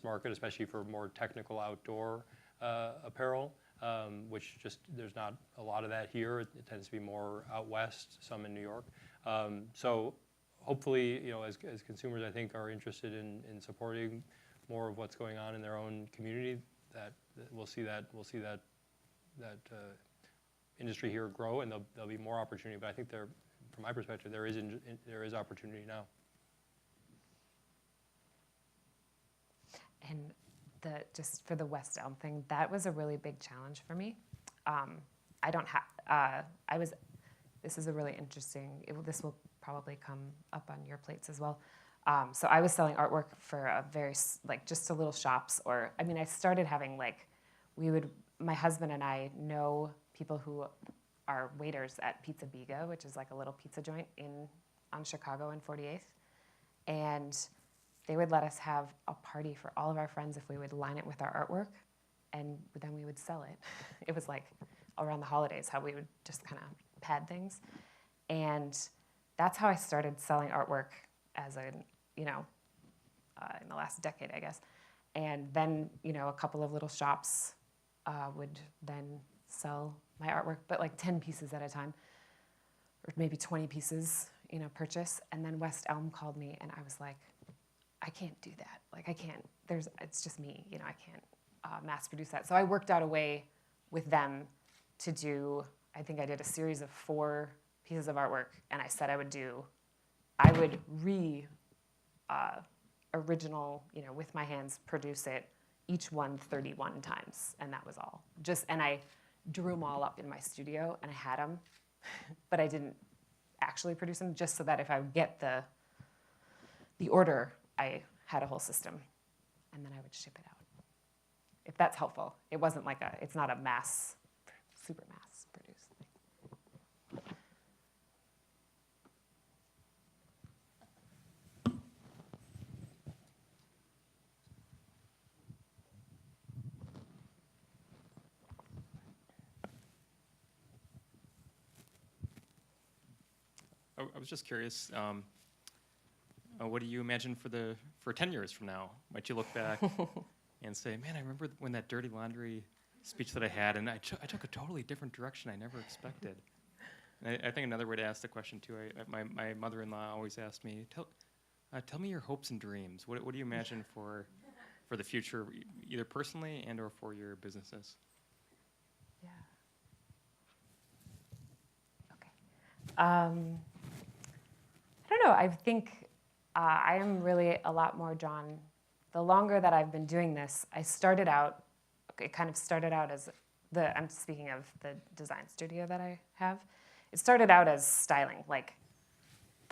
market, especially for more technical outdoor apparel. Which just there's not a lot of that here. It tends to be more out west, some in New York. So hopefully, as consumers, I think, are interested in supporting more of what's going on in their own community, that we'll see that industry here grow, and there'll be more opportunity. But I think from my perspective, there is opportunity now. And just for the West Elm thing, that was a really big challenge for me. This is a really interesting, this will probably come up on your plates as well. So I was selling artwork for a very, just a little shops, I started having my husband and I know people who are waiters at Pizza Biga, which is like a little pizza joint on Chicago and 48th. And they would let us have a party for all of our friends if we would line it with our artwork, and then we would sell it. It was like around the holidays how we would just kind of pad things. And that's how I started selling artwork in the last decade, I guess. And then, a couple of little shops would then sell my artwork, but like 10 pieces at a time, or maybe 20 pieces, purchase. And then West Elm called me, and I was like, I can't do that. I can't, it's just me, I can't mass produce that. So I worked out a way with them to do, I think I did a series of 4 pieces of artwork, and I said I would original, with my hands, produce it, each one 31 times, and that was all. And I drew them all up in my studio, and I had them, but I didn't actually produce them, just so that if I would get the order, I had a whole system, and then I would ship it out. If that's helpful. It wasn't like it's not a mass, super mass produced thing. I was just curious, what do you imagine for 10 years from now? Might you look back and say, man, I remember when that dirty laundry speech that I had, and I took a totally different direction I never expected. And I think another way to ask the question, too, my mother-in-law always asked me, tell me your hopes and dreams. What do you imagine for the future, either personally and or for your businesses? Yeah. Okay. I don't know. I think I am really a lot more drawn. The longer that I've been doing this, it kind of started out as I'm speaking of the design studio that I have. It started out as styling. Like,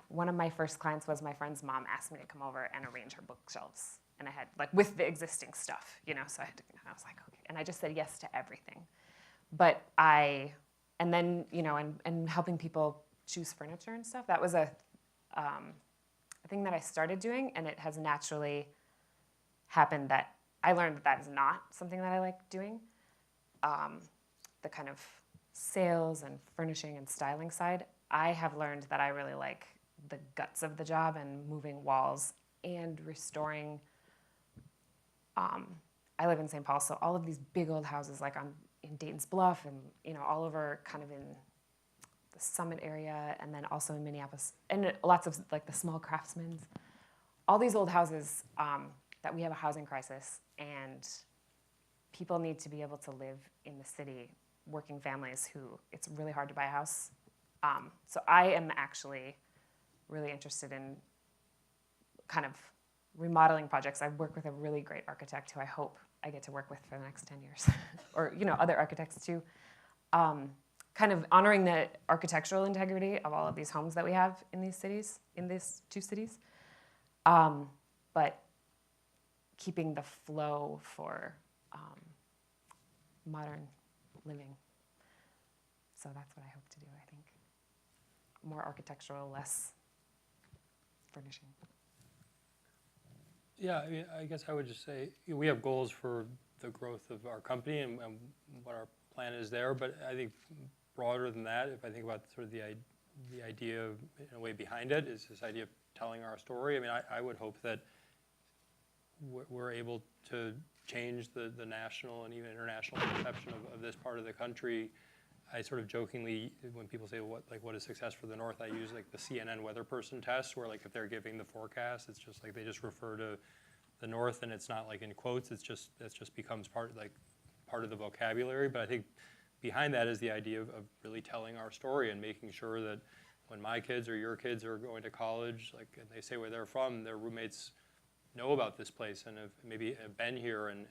one of my first clients was my friend's mom asked me to come over and arrange her bookshelves. And I had, like, with the existing stuff, so I was like, okay. And I just said yes to everything. But and then, and helping people choose furniture and stuff, that was a thing that I started doing, and it has naturally happened that I learned that is not something that I like doing. The kind of sales and furnishing and styling side, I have learned that I really like the guts of the job and moving walls and restoring. I live in St. Paul, so all of these big old houses, like in Dayton's Bluff and all over kind of in the Summit area, and then also in Minneapolis, and lots of like the small craftsmen's. All these old houses that we have a housing crisis, and people need to be able to live in the city, working families who it's really hard to buy a house. So I am actually really interested in kind of remodeling projects. I work with a really great architect who I hope I get to work with for the next 10 years, or other architects too. Kind of honoring the architectural integrity of all of these homes that we have in these cities, in these two cities, but keeping the flow for modern living. So that's what I hope to do, I think. More architectural, less furnishing. Yeah, I mean, I guess I would just say we have goals for the growth of our company and what our plan is there, but I think broader than that, if I think about sort of the idea of, in a way behind it, is this idea of telling our story. I mean, I would hope that we're able to change the national and even international perception of this part of the country. I sort of jokingly, when people say, what is success for the North, I use like the CNN weather person test, where like if they're giving the forecast, it's just like they just refer to the North, and it's not like in quotes. It just becomes part of the vocabulary. But I think behind that is the idea of really telling our story and making sure that when my kids or your kids are going to college, like, and they say where they're from, their roommates know about this place and have maybe been here and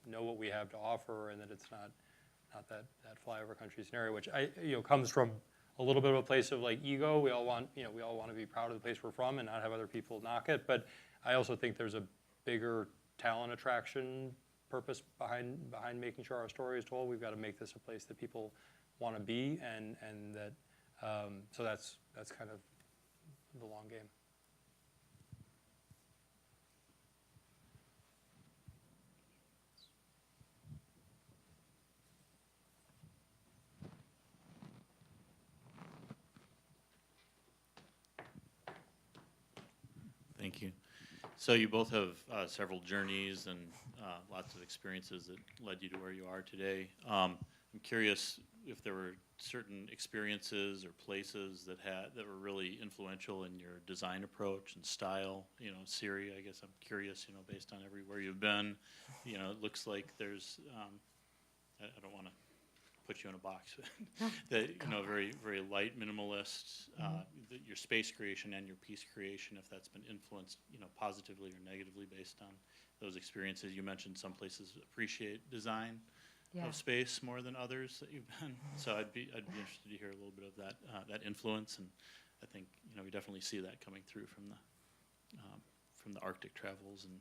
know what we have to offer, and that it's not that flyover country scenario, which comes from a little bit of a place of like ego. We all want to be proud of the place we're from and not have other people knock it. But I also think there's a bigger talent attraction purpose behind making sure our story is told. We've got to make this a place that people want to be, and that so that's kind of the long game. Thank you. So you both have several journeys and lots of experiences that led you to where you are today. I'm curious if there were certain experiences or places that were really influential in your design approach and style. Siri, I guess I'm curious, based on everywhere you've been, it looks like there's, I don't want to put you in a box, that, very, very light, minimalist, your space creation and your piece creation, if that's been influenced, positively or negatively based on those experiences. You mentioned some places appreciate design. Yeah. of space more than others that you've been. So I'd be interested to hear a little bit of that influence, and I think we definitely see that coming through from the Arctic travels and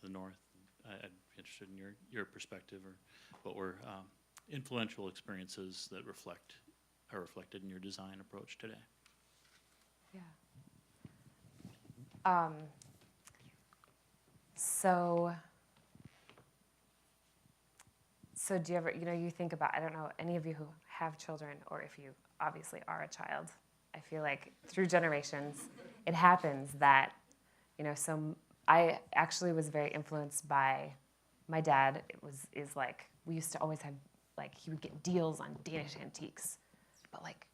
the North. I'd be interested in your perspective, or what were influential experiences that are reflected in your design approach today. Yeah. So do you ever, you think about, I don't know, any of you who have children, or if you obviously are a child, I feel like through generations, it happens that, I actually was very influenced by my dad. Is like, we used to always have, like, he would get deals on Danish antiques, but like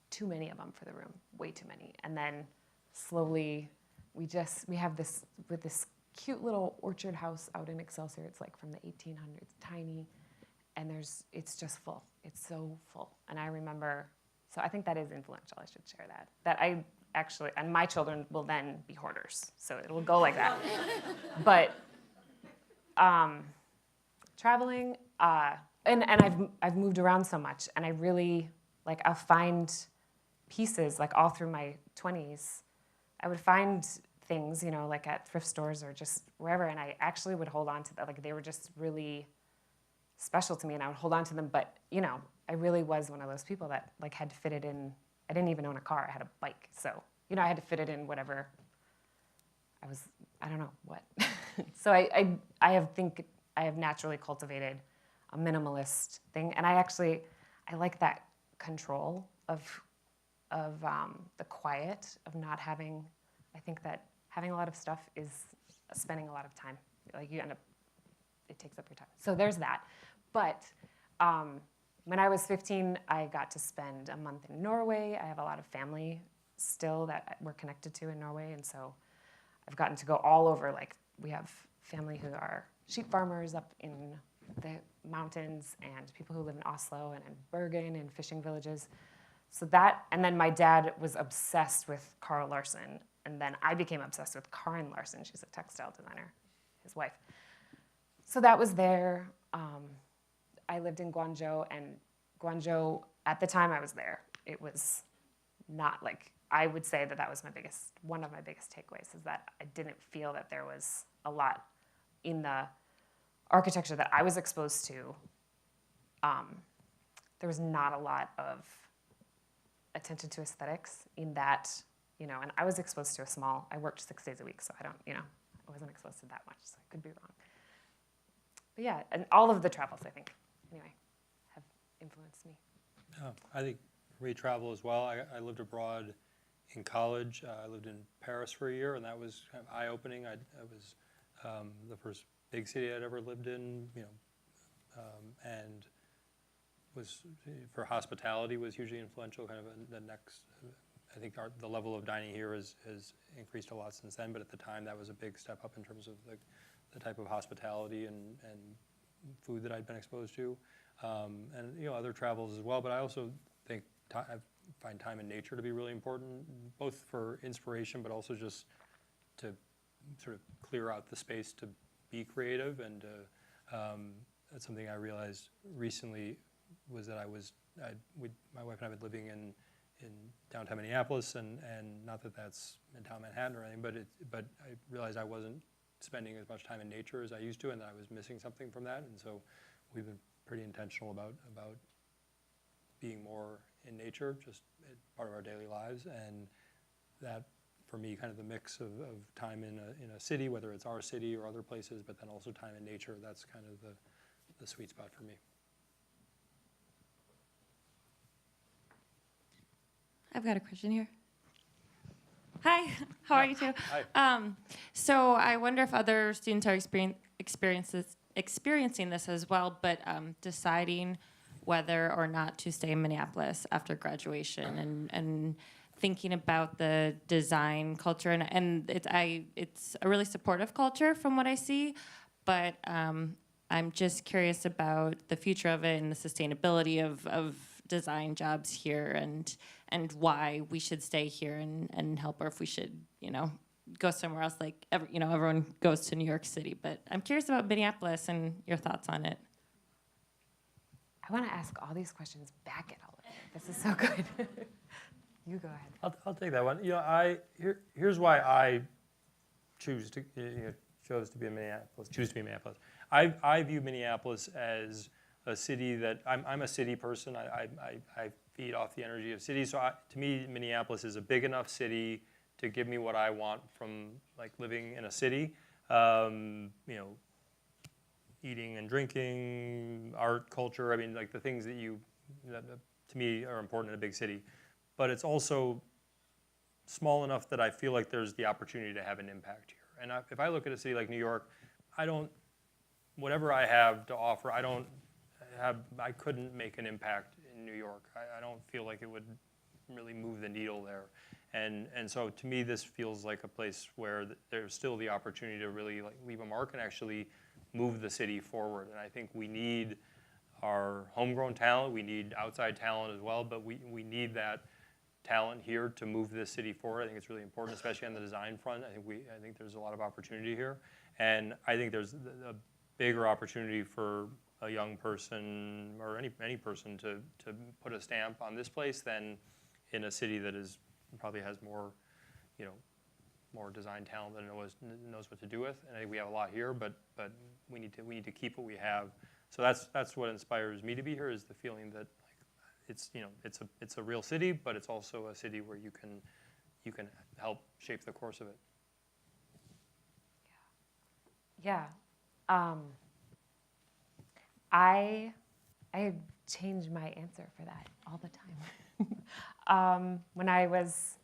too many of them for the room, way too many. And then slowly, we have this, with this cute little orchard house out in Excelsior. It's like from the 1800s, tiny, and it's just full. It's so full. And I remember, so I think that is influential. I should share that. That I actually, and my children will then be hoarders, so it'll go like that. But traveling, and I've moved around so much, and I really, like, I'll find pieces, like, all through my 20s. I would find things, like at thrift stores or just wherever, and I actually would hold on to them. Like, they were just really special to me, and I would hold on to them. But, I really was one of those people that, like, had to fit it in. I didn't even own a car. I had a bike. So, I had to fit it in whatever I don't know what. So I have naturally cultivated a minimalist thing. And I like that control of the quiet, of not having, I think that having a lot of stuff is spending a lot of time. Like, you end up, it takes up your time. So there's that. But when I was 15, I got to spend a month in Norway. I have a lot of family still that we're connected to in Norway, and so I've gotten to go all over. Like, we have family who are sheep farmers up in the mountains, and people who live in Oslo and in Bergen and fishing villages. So that, and then my dad was obsessed with Carl Larsen, and then I became obsessed with Karin Larsen. She's a textile designer, his wife. So that was there. I lived in Guangzhou, and Guangzhou, at the time I was there, it was not like, I would say that was one of my biggest takeaways, is that I didn't feel that there was a lot in the architecture that I was exposed to. There was not a lot of attention to aesthetics in that, and I was exposed to I worked 6 days a week, so I wasn't exposed to that much, so I could be wrong. But yeah, and all of the travels, I think, anyway, have influenced me. I think for me, travel as well. I lived abroad in college. I lived in Paris for a year, and that was kind of eye-opening. It was the first big city I'd ever lived in, and was, for hospitality, was hugely influential. Kind of the next, I think the level of dining here has increased a lot since then, but at the time that was a big step up in terms of the type of hospitality and food that I'd been exposed to, and other travels as well. But I also think I find time in nature to be really important, both for inspiration, but also just to sort of clear out the space to be creative. And that's something I realized recently, was that my wife and I have been living in downtown Minneapolis, and not that that's in downtown Manhattan or anything, but I realized I wasn't spending as much time in nature as I used to, and that I was missing something from that. And so we've been pretty intentional about being more in nature, just part of our daily lives. And that, for me, kind of the mix of time in a city, whether it's our city or other places, but then also time in nature, that's kind of the sweet spot for me. I've got a question here. Hi, how are you two? Hi. So I wonder if other students are experiencing this as well, but deciding whether or not to stay in Minneapolis after graduation, and thinking about the design culture, and it's a really supportive culture from what I see, but I'm just curious about the future of it and the sustainability of design jobs here, and why we should stay here and help, or if we should, go somewhere else. Like, everyone goes to New York City, but I'm curious about Minneapolis and your thoughts on it. I want to ask all these questions back at all of you. This is so good. You go ahead. I'll take that one. You know, here's why I chose to be in Minneapolis. I view Minneapolis as a city that I'm a city person. I feed off the energy of cities. So to me, Minneapolis is a big enough city to give me what I want from like living in a city. You know, eating and drinking, art, culture. I mean, like the things that to me are important in a big city. But it's also small enough that I feel like there's the opportunity to have an impact here. And if I look at a city like New York, whatever I have to offer, I couldn't make an impact in New York. I don't feel like it would really move the needle there. And so to me, this feels like a place where there's still the opportunity to really like leave a mark and actually move the city forward. And I think we need our homegrown talent, we need outside talent as well, but we need that talent here to move this city forward. I think it's really important, especially on the design front. I think there's a lot of opportunity here. And I think there's a bigger opportunity for a young person or any person to put a stamp on this place than in a city that probably has more, more design talent than it knows what to do with. And I think we have a lot here, but we need to keep what we have. So that's what inspires me to be here, is the feeling that it's a real city, but it's also a city where you can help shape the course of it. Yeah. I change my answer for that all the time. When I was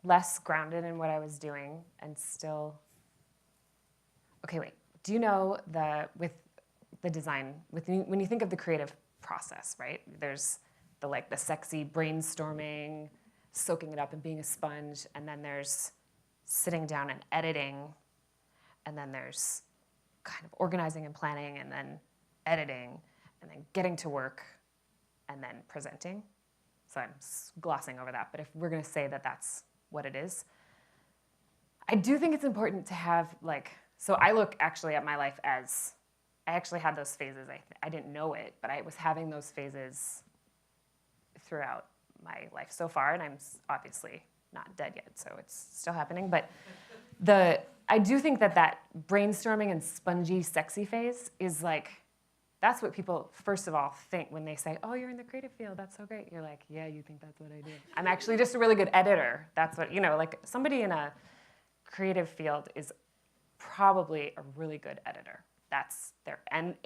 less grounded in what I was doing and still... Okay, wait. Do you know with the design, when you think of the creative process, right? There's the sexy brainstorming, soaking it up and being a sponge, and then there's sitting down and editing, and then there's kind of organizing and planning, and then editing, and then getting to work, and then presenting. So I'm glossing over that, but if we're going to say that that's what it is, I do think it's important to have so I look actually at my life as, I actually had those phases. I didn't know it, but I was having those phases throughout my life so far, and I'm obviously not dead yet, so it's still happening. But I do think that brainstorming and spongy, sexy phase is that's what people, first of all, think when they say, oh, you're in the creative field, that's so great. You're like, yeah, you think that's what I do. I'm actually just a really good editor. That's what, somebody in a creative field is probably a really good editor. That's there. And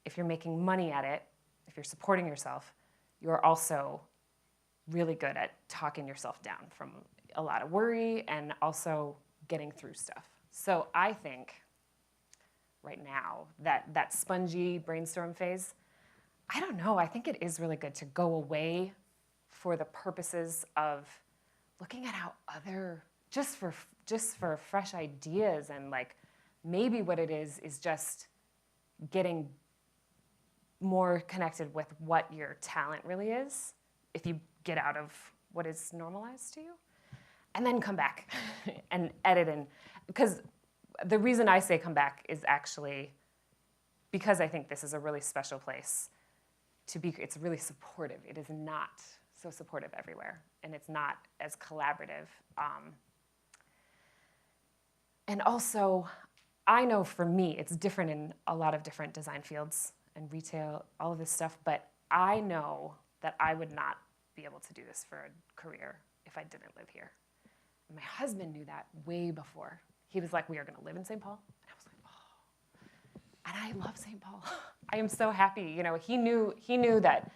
if you're making money at it, if you're supporting yourself, you're also really good at talking yourself down from a lot of worry and also getting through stuff. So I think right now that spongy brainstorm phase, I don't know, I think it is really good to go away for the purposes of looking at how just for fresh ideas, and maybe what it is just getting more connected with what your talent really is if you get out of what is normalized to you, and then come back and edit. And because the reason I say come back is actually because I think this is a really special place to be. It's really supportive. It is not so supportive everywhere, and it's not as collaborative. And also, I know for me, it's different in a lot of different design fields and retail, all of this stuff, but I know that I would not be able to do this for a career if I didn't live here. And my husband knew that way before. He was like, we are gonna live in St. Paul. And I was like, oh. And I love St. Paul. I am so happy. He knew that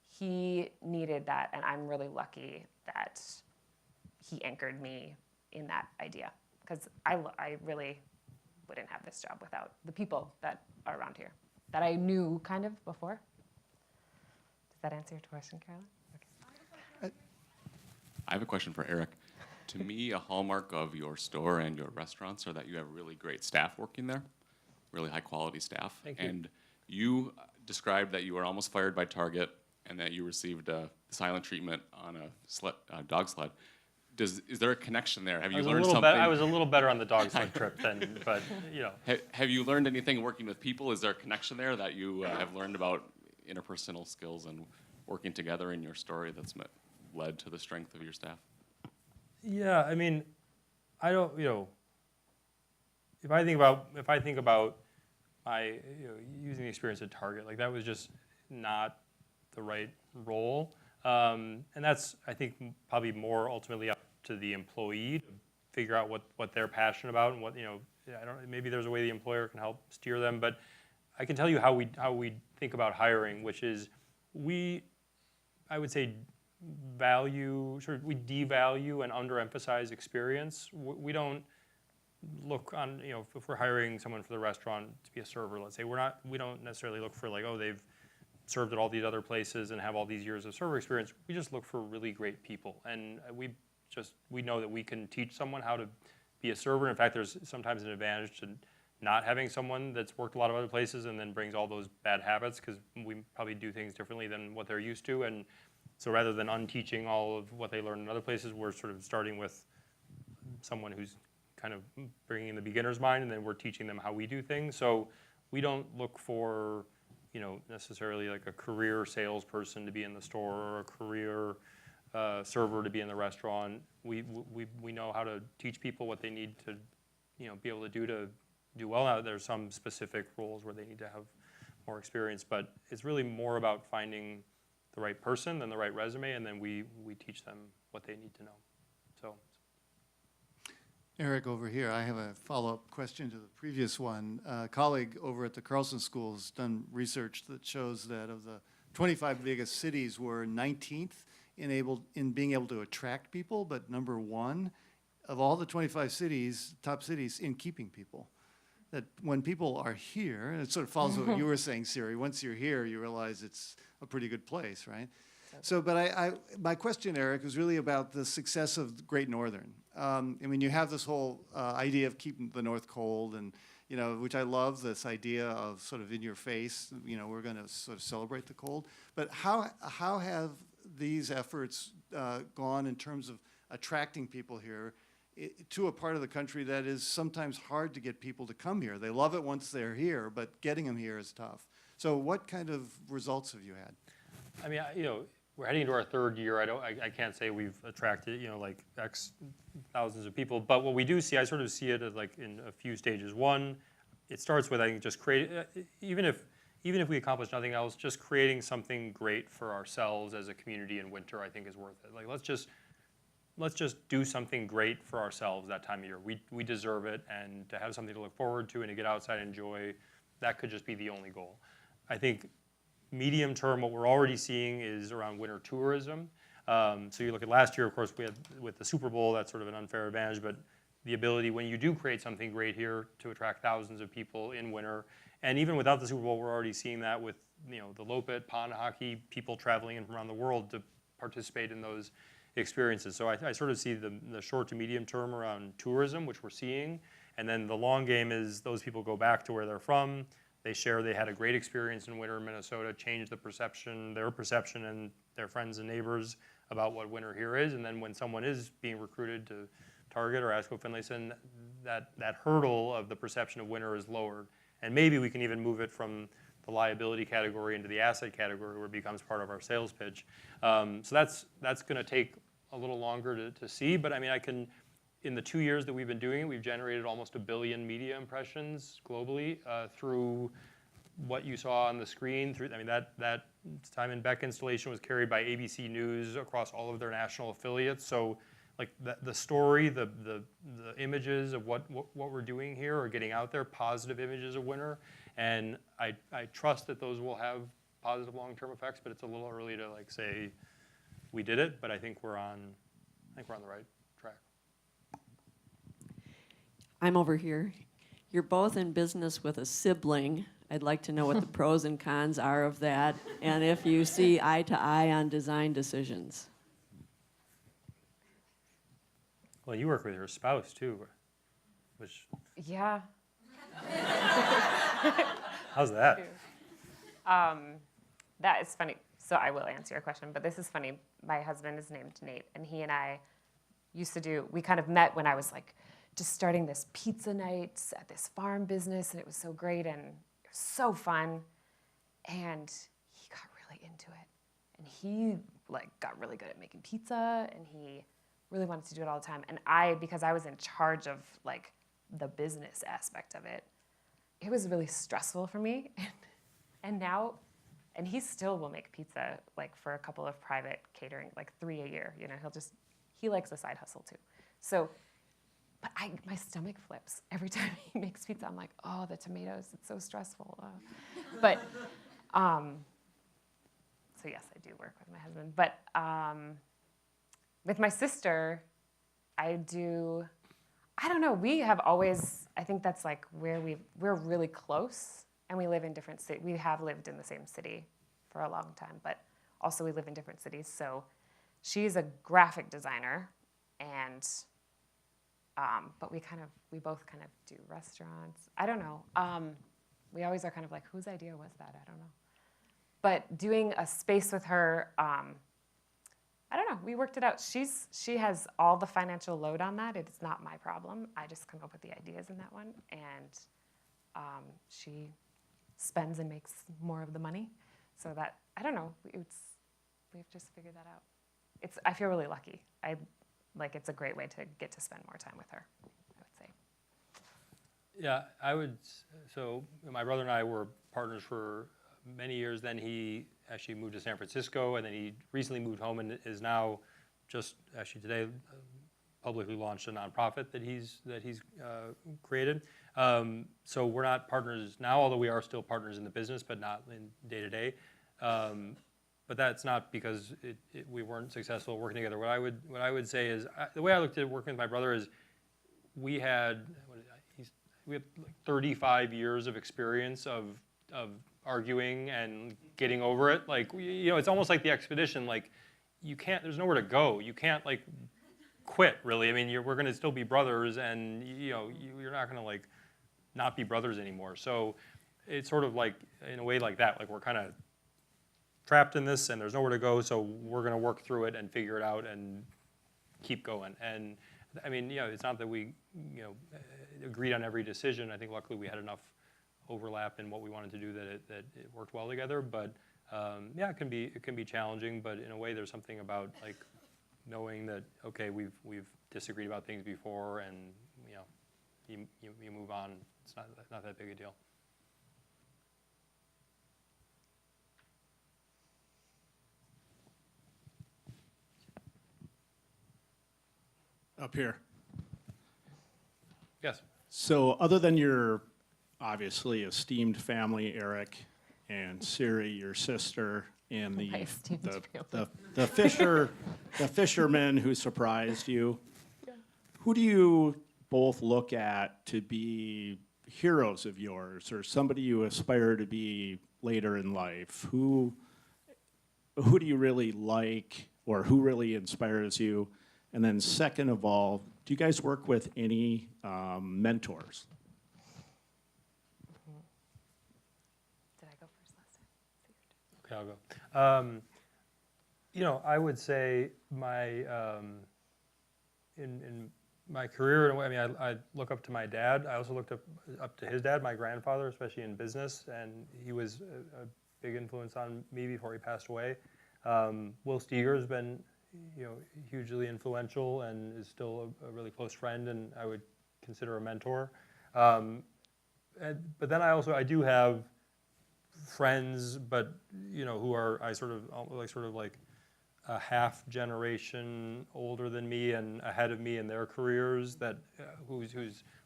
he needed that, and I'm really lucky that he anchored me in that idea. Because I really wouldn't have this job without the people that are around here, that I knew kind of before. Does that answer your question, Carolyn? Okay. I have a question for Eric. To me, a hallmark of your store and your restaurants are that you have really great staff working there, really high quality staff. Thank you. And you described that you were almost fired by Target and that you received silent treatment on a dog sled. is there a connection there? Have I you was a learned little something? I was a little better on the dog sled trip than, but, you know. Have you learned anything working with people? Is there a connection there that you have learned about interpersonal skills and working together in your story that's led to the strength of your staff? Yeah, I mean, I don't, you know, if I think about my, you know, using the experience at Target, like that was just not the right role. And that's, I think, probably more ultimately up to the employee to figure out what they're passionate about and what, you know, I don't, maybe there's a way the employer can help steer them, but I can tell you how we think about hiring, which is I would say we devalue and underemphasize experience. We don't look on, you know, if we're hiring someone for the restaurant to be a server, let's say, we don't necessarily look for like, oh, they've served at all these other places and have all these years of server experience. We just look for really great people. And we know that we can teach someone how to be a server. In fact, there's sometimes an advantage to not having someone that's worked a lot of other places and then brings all those bad habits, because we probably do things differently than what they're used to. And so rather than unteaching all of what they learned in other places, we're sort of starting with someone who's kind of bringing in the beginner's mind, and then we're teaching them how we do things. So we don't look for, you know, necessarily like a career salesperson to be in the store or a career server to be in the restaurant. We know how to teach people what they need to, you know, be able to do well. Now, there's some specific roles where they need to have more experience, but it's really more about finding the right person than the right resume, and then we teach them what they need to know. So. Eric, over here, I have a follow-up question to the previous one. A colleague over at the Carlson School has done research that shows that of the 25 biggest cities, we're 19th in being able to attract people, but number 1 of all the 25 cities, top cities, in keeping people. That when people are here, and it sort of follows what you were saying, Siri, once you're here, you realize it's a pretty good place, right? So, but my question, Eric, was really about the success of Great Northern. I mean, you have this whole idea of keeping the North cold, and, you know, which I love, this idea of sort of in your face, you know, we're going to sort of celebrate the cold. But how have these efforts gone in terms of attracting people here to a part of the country that is sometimes hard to get people to come here? They love it once they're here, but getting them here is tough. So what kind of results have you had? I mean, you know, we're heading into our 3rd year. I can't say we've attracted, you know, like X thousands of people, but what we do see, I sort of see it as like in a few stages. One, it starts with, I think, just even if we accomplish nothing else, just creating something great for ourselves as a community in winter, I think, is worth it. Like, let's just do something great for ourselves that time of year. We deserve it, and to have something to look forward to and to get outside and enjoy, that could just be the only goal. I think medium term, what we're already seeing is around winter tourism. So you look at last year, of course, we had with the Super Bowl, that's sort of an unfair advantage, but the ability, when you do create something great here, to attract thousands of people in winter. And even without the Super Bowl, we're already seeing that with, you know, the Lopet, pond hockey, people traveling in from around the world to participate in those experiences. So I sort of see the short to medium term around tourism, which we're seeing. And then the long game is those people go back to where they're from. They share they had a great experience in winter in Minnesota, change their perception and their friends and neighbors about what winter here is. And then when someone is being recruited to Target or ASCO Finlayson, that hurdle of the perception of winter is lowered. And maybe we can even move it from the liability category into the asset category, where it becomes part of our sales pitch. So that's going to take a little longer to see. But I mean, in the 2 years that we've been doing it, we've generated almost 1 billion media impressions globally through what you saw on the screen. That Simon Beck installation was carried by ABC News across all of their national affiliates. So, like the story, the images of what we're doing here are getting out there, positive images of winter, and I trust that those will have positive long-term effects. But it's a little early to like say we did it. But I think we're on the right track. I'm over here. You're both in business with a sibling. I'd like to know what the pros and cons are of that, and if you see eye to eye on design decisions. Well, you work with your spouse too, which. Yeah. How's that? That is funny. So I will answer your question, but this is funny. My husband is named Nate, and he and I used to do, we kind of met when I was like just starting this pizza nights at this farm business, and it was so great and it was so fun. And he got really into it. And he like got really good at making pizza, and he really wanted to do it all the time. And because I was in charge of like the business aspect of it, it was really stressful for me. And now, and he still will make pizza like for a couple of private catering, like 3 a year. You know, he likes a side hustle too. So, but my stomach flips every time he makes pizza. I'm like, oh, the tomatoes, it's so stressful. But, so yes, I do work with my husband. But with my sister, I don't know, we have always, I think that's like where we're really close, and we live in different cities. We have lived in the same city for a long time, but also we live in different cities. So she's a graphic designer, and but we both kind of do restaurants. I don't know. We always are kind of like, whose idea was that? I don't know. But doing a space with her, I don't know. We worked it out. She has all the financial load on that. It's not my problem. I just come up with the ideas in that one, and she spends and makes more of the money. So that, I don't know. We've just figured that out. I feel really lucky. It's a great way to get to spend more time with her, I would say. Yeah, so my brother and I were partners for many years. Then he actually moved to San Francisco, and then he recently moved home and is now just actually today publicly launched a nonprofit that he's created. So we're not partners now, although we are still partners in the business, but not in day to day. But that's not because we weren't successful working together. What I would say is the way I looked at working with my brother is we had like 35 years of experience of arguing and getting over it. Like it's almost like the expedition. Like there's nowhere to go. You can't like quit really. I mean, we're going to still be brothers, and you're not going to like not be brothers anymore. So it's sort of like in a way like that. Like we're kind of trapped in this, and there's nowhere to go. So we're going to work through it and figure it out and keep going. And I mean, it's not that we agreed on every decision. I think luckily we had enough overlap in what we wanted to do that it worked well together. But yeah, it can be challenging. But in a way, there's something about like knowing that okay, we've disagreed about things before, and you move on. It's not that big a deal. Up here. Yes. So other than your obviously esteemed family, Eric and Siri, your sister, and the fishermen who surprised you, who do you both look at to be heroes of yours, or somebody you aspire to be later in life? Who do you really like, or who really inspires you? And then second of all, do you guys work with any mentors? Did I go first last time? Okay, I'll go. I would say in my career, in a way, I mean, I look up to my dad. I also looked up to his dad, my grandfather, especially in business, and he was a big influence on me before he passed away. Will Steger has been hugely influential and is still a really close friend, and I would consider a mentor. But then I do have friends, but who are sort of like a half generation older than me and ahead of me in their careers that who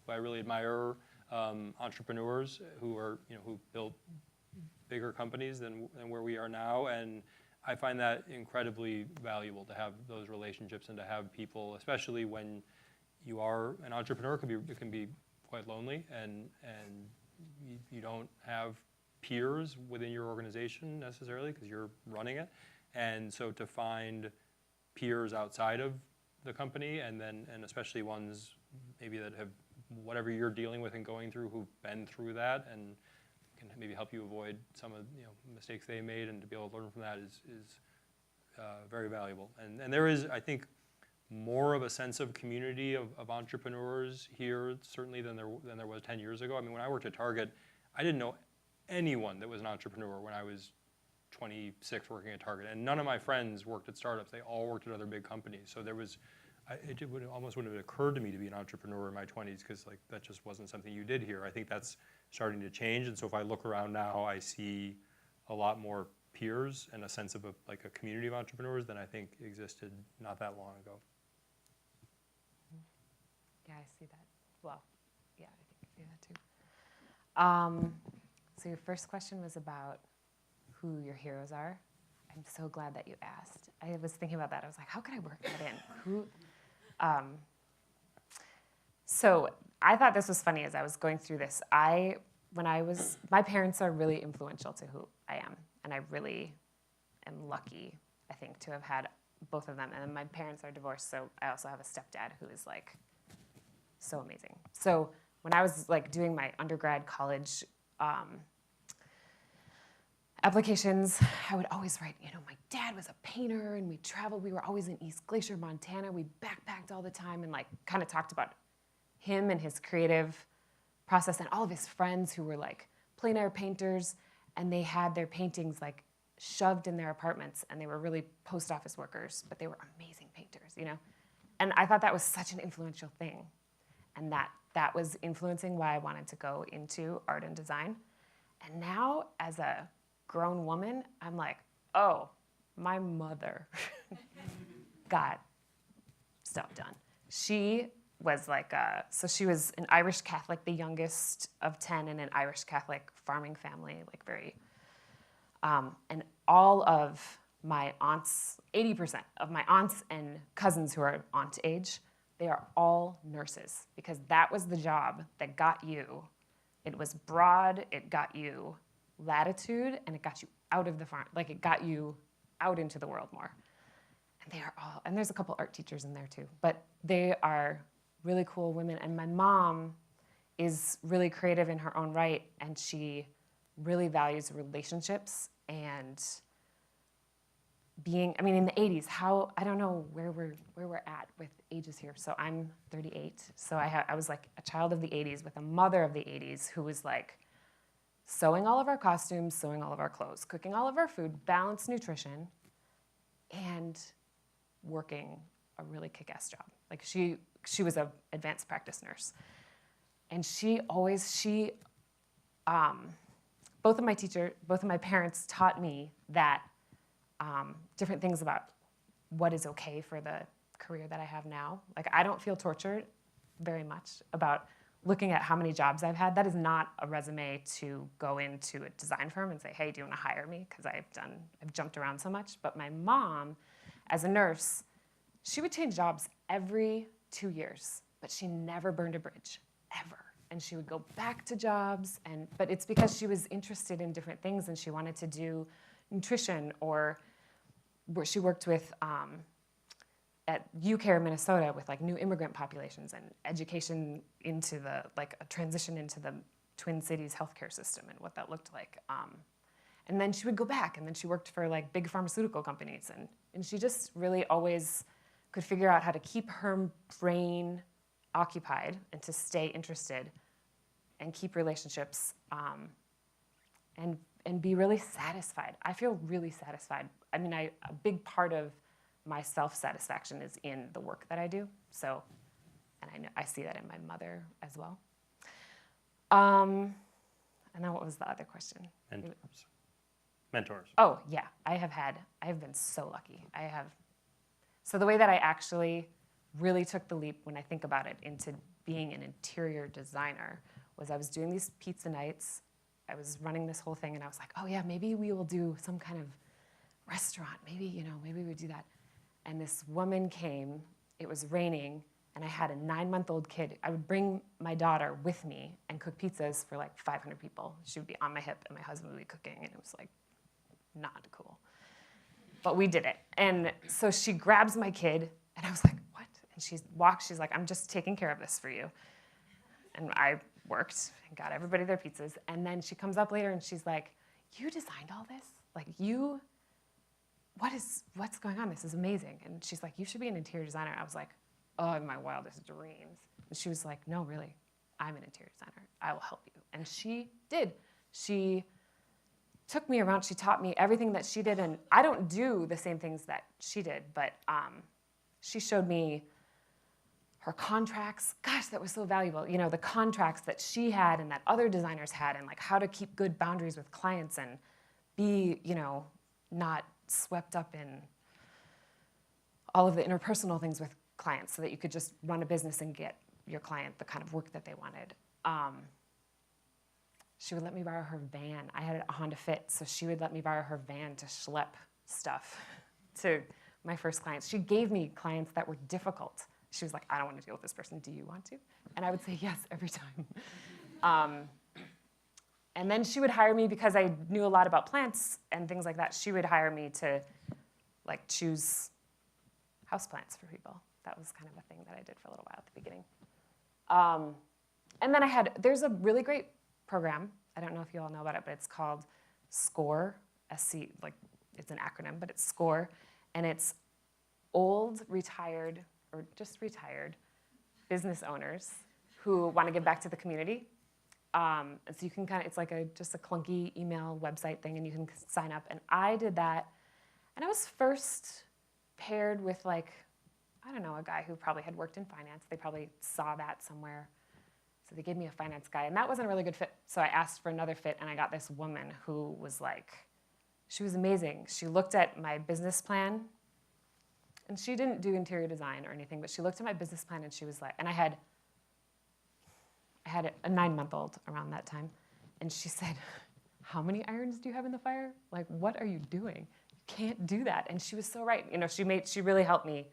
I really admire, entrepreneurs who are who built bigger companies than where we are now. And I find that incredibly valuable to have those relationships and to have people, especially when you are an entrepreneur. It can be quite lonely, and you don't have peers within your organization necessarily because you're running it. And so to find peers outside of the company, and especially ones maybe that have whatever you're dealing with and going through, who've been through that and can maybe help you avoid some of mistakes they made, and to be able to learn from that is very valuable. And there is, I think, more of a sense of community of entrepreneurs here, certainly than there was 10 years ago. I mean, when I worked at Target, I didn't know anyone that was an entrepreneur when I was 26 working at Target, and none of my friends worked at startups. They all worked at other big companies. So there was, almost wouldn't have occurred to me to be an entrepreneur in my 20s, because like that just wasn't something you did here. I think that's starting to change, and so if I look around now, I see a lot more peers and a sense of like a community of entrepreneurs than I think existed not that long ago. Yeah, I see that. Well, yeah, I think I see that too. So your first question was about who your heroes are. I'm so glad that you asked. I was thinking about that. I was like, how could I work that in? So I thought this was funny as I was going through this. My parents are really influential to who I am, and I really am lucky, I think, to have had both of them. And then my parents are divorced, so I also have a stepdad who is like so amazing. So when I was like doing my undergrad college applications, I would always write, my dad was a painter and we traveled. We were always in East Glacier, Montana. We backpacked all the time and like kind of talked about him and his creative process and all of his friends who were like plein air painters, and they had their paintings like shoved in their apartments, and they were really post office workers, but they were amazing painters, And I thought that was such an influential thing, and that was influencing why I wanted to go into art and design. And now, as a grown woman, I'm like, oh, my mother got stuff done. She was like, so she was an Irish Catholic, the youngest of 10 in an Irish Catholic farming family, like very, and all of my aunts, 80% of my aunts and cousins who are aunt age, they are all nurses, because that was the job that got you. It was broad, it got you latitude, and it got you out of the farm, like it got you out into the world more. And they are all, and there's a couple art teachers in there too, but they are really cool women. And my mom is really creative in her own right, and she really values relationships and being, in the 80s, I don't know where we're at with ages here. So I'm 38. So I was like a child of the 80s with a mother of the 80s who was like sewing all of our costumes, sewing all of our clothes, cooking all of our food, balanced nutrition, and working a really kick-ass job. Like she was an advanced practice nurse. And both of my parents taught me that different things about what is okay for the career that I have now. Like, I don't feel tortured very much about looking at how many jobs I've had. That is not a resume to go into a design firm and say, hey, do you want to hire me? Because I've jumped around so much. But my mom, as a nurse, she would change jobs every 2 years, but she never burned a bridge, ever. And she would go back to jobs, but it's because she was interested in different things, and she wanted to do nutrition, or where she worked with at UCare, Minnesota, with like new immigrant populations and education into a transition into the Twin Cities healthcare system and what that looked like. And then she would go back, and then she worked for like big pharmaceutical companies, and she just really always could figure out how to keep her brain occupied and to stay interested and keep relationships and be really satisfied. I feel really satisfied. A big part of my self-satisfaction is in the work that I do. So, and I see that in my mother as well. And then what was the other question? Mentors. Oh, yeah, I have been so lucky. So the way that I actually really took the leap when I think about it into being an interior designer was I was doing these pizza nights. I was running this whole thing, and I was like, oh yeah, maybe we will do some kind of restaurant. Maybe we would do that. And this woman came, it was raining, and I had a 9-month-old kid. I would bring my daughter with me and cook pizzas for like 500 people. She would be on my hip, and my husband would be cooking, and it was like not cool. But we did it. And so she grabs my kid, and I was like, what? And she's like, I'm just taking care of this for you. And I worked and got everybody their pizzas. And then she comes up later and she's like, you designed all this? Like, you what's going on? This is amazing. And she's like, you should be an interior designer. I was like, oh, in my wildest dreams. And she was like, no, really, I'm an interior designer. I will help you. And she did. She took me around. She taught me everything that she did. And I don't do the same things that she did, but she showed me her contracts. Gosh, that was so valuable. You know, the contracts that she had and that other designers had, and like how to keep good boundaries with clients and be, you know, not swept up in all of the interpersonal things with clients so that you could just run a business and get your client the kind of work that they wanted. She would let me borrow her van. I had a Honda Fit, so she would let me borrow her van to schlep stuff to my first clients. She gave me clients that were difficult. She was like, I don't want to deal with this person. Do you want to? And I would say yes every time. And then she would hire me because I knew a lot about plants and things like that. She would hire me to like choose houseplants for people. That was kind of a thing that I did for a little while at the beginning. And then there's a really great program. I don't know if you all know about it, but it's called SCORE, SC, like it's an acronym, but it's SCORE. And it's old, retired, or just retired business owners who want to give back to the community. And so you can it's like just a clunky email website thing, and you can sign up. And I did that, and I was first paired with like, I don't know, a guy who probably had worked in finance. They probably saw that somewhere. So they gave me a finance guy, and that wasn't a really good fit. So I asked for another fit, and I got this woman who was like, she was amazing. She looked at my business plan, and she didn't do interior design or anything, but she looked at my business plan, and she was like, and I had a 9-month-old around that time, and she said, how many irons do you have in the fire? Like, what are you doing? You can't do that. And she was so right. You know, she really helped me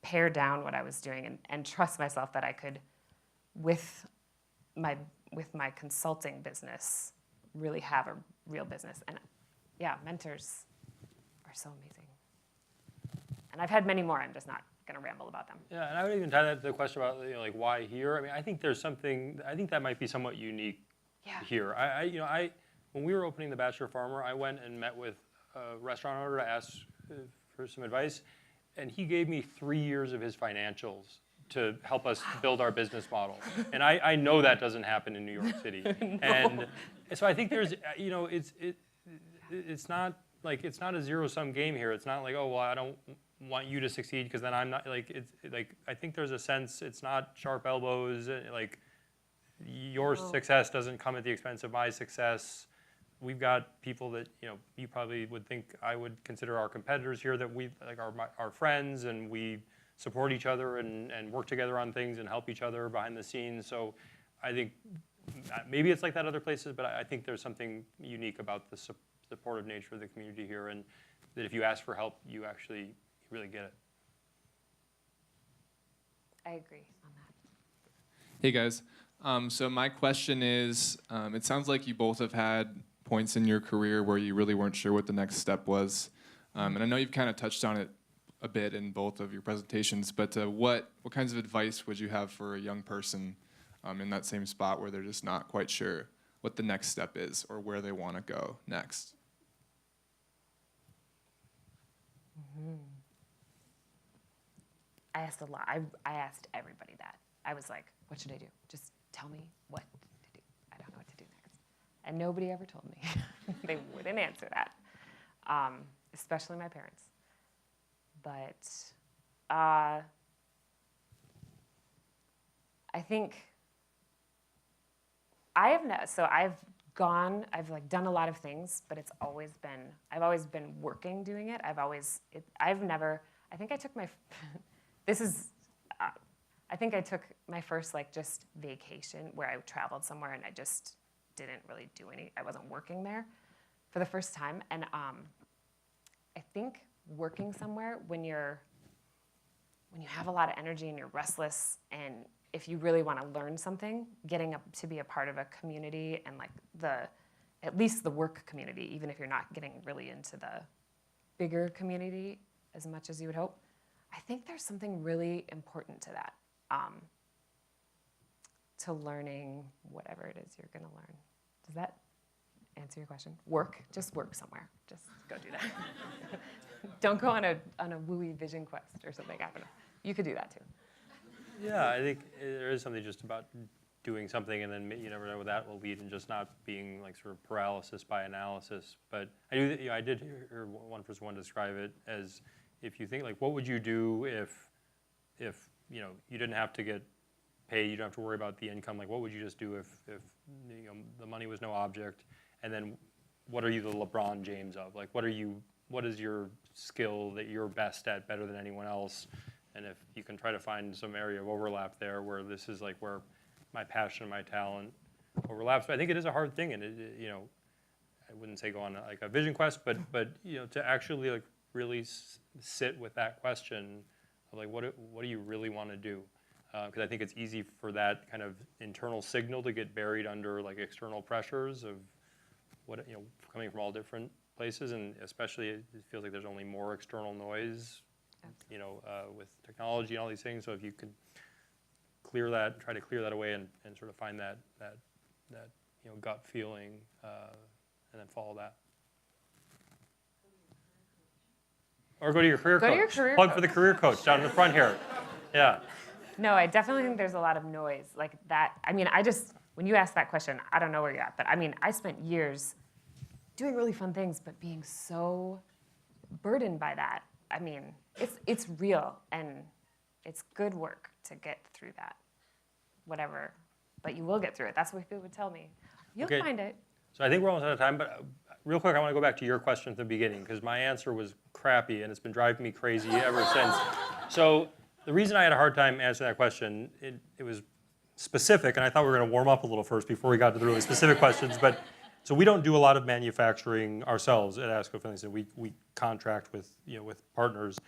pare down what I was doing and trust myself that I could, with my consulting business, really have a real business. And yeah, mentors are so amazing. And I've had many more. I'm just not going to ramble about them. Yeah, and I would even tie that to the question about, you know, like why here. I mean, I think there's something. I think that might be somewhat unique here. When we were opening the Bachelor Farmer, I went and met with a restaurant owner to ask for some advice, and he gave me 3 years of his financials to help us build our business model. And I know that doesn't happen in New York City. No. And so I think there's, you know, it's not like it's not a zero-sum game here. It's not like, oh well, I don't want you to succeed because then I'm not, like, it's like I think there's a sense it's not sharp elbows, like your success doesn't come at the expense of my success. We've got people that, you know, you probably would think I would consider our competitors here that we like our friends, and we support each other and work together on things and help each other behind the scenes. So I think maybe it's like that other places, but I think there's something unique about the supportive nature of the community here, and that if you ask for help, you really get it. I agree on that. Hey guys, so my question is, it sounds like you both have had points in your career where you really weren't sure what the next step was. And I know you've kind of touched on it a bit in both of your presentations, but what kinds of advice would you have for a young person in that same spot where they're just not quite sure what the next step is or where they want to go next? Mm-hmm. I asked a lot. I asked everybody that. I was like, what should I do? Just tell me what to do. I don't know what to do next. And nobody ever told me. They wouldn't answer that, especially my parents. But I think I've like done a lot of things, but I've always been working doing it. I think I took my, I think I took my first like just vacation where I traveled somewhere and I just didn't really do I wasn't working there for the first time. And I think working somewhere when you have a lot of energy and you're restless, and if you really want to learn something, getting up to be a part of a community and like at least the work community, even if you're not getting really into the bigger community as much as you would hope, I think there's something really important to that, to learning whatever it is you're going to learn. Does that answer your question. Just work somewhere. Just go do that. Don't go on a wooey vision quest or something. I don't know. You could do that too. Yeah, I think there is something just about doing something, and then you never know where that will lead, and just not being like sort of paralysis by analysis. But I do, I did hear one person describe it as, if you think like, what would you do if you know, you didn't have to get paid, you don't have to worry about the income. Like, what would you just do if you know, the money was no object? And then, what are you the LeBron James of? Like, what is your skill that you're best at, better than anyone else? And if you can try to find some area of overlap there, where this is like where my passion and my talent overlaps. But I think it is a hard thing, and you know, I wouldn't say go on like a vision quest, but you know, to actually like really sit with that question of like, what do you really want to do? Because I think it's easy for that kind of internal signal to get buried under like external pressures of what, you know, coming from all different places, and especially it feels like there's only more external noise, you know, with technology and all these things. So if you could try to clear that away and sort of find that you know, gut feeling, and then follow that. Or go to your career coach. Go to your career Plug coach. for the career coach down in the front here. Yeah. No, I definitely think there's a lot of noise like that. I mean, when you ask that question, I don't know where you're at, but I mean, I spent years doing really fun things, but being so burdened by that. I mean, it's real, and it's good work to get through that, whatever. But you will get through it. That's what people would tell me. You'll Okay. find it. So I think we're almost out of time, but real quick, I want to go back to your question at the beginning, because my answer was crappy, and it's been driving me crazy ever since. So the reason I had a hard time answering that question, it was specific, and I thought we were going to warm up a little first before we got to the really specific questions. But so we don't do a lot of manufacturing ourselves at ASCO Finlayson. We contract with, you know, with partners.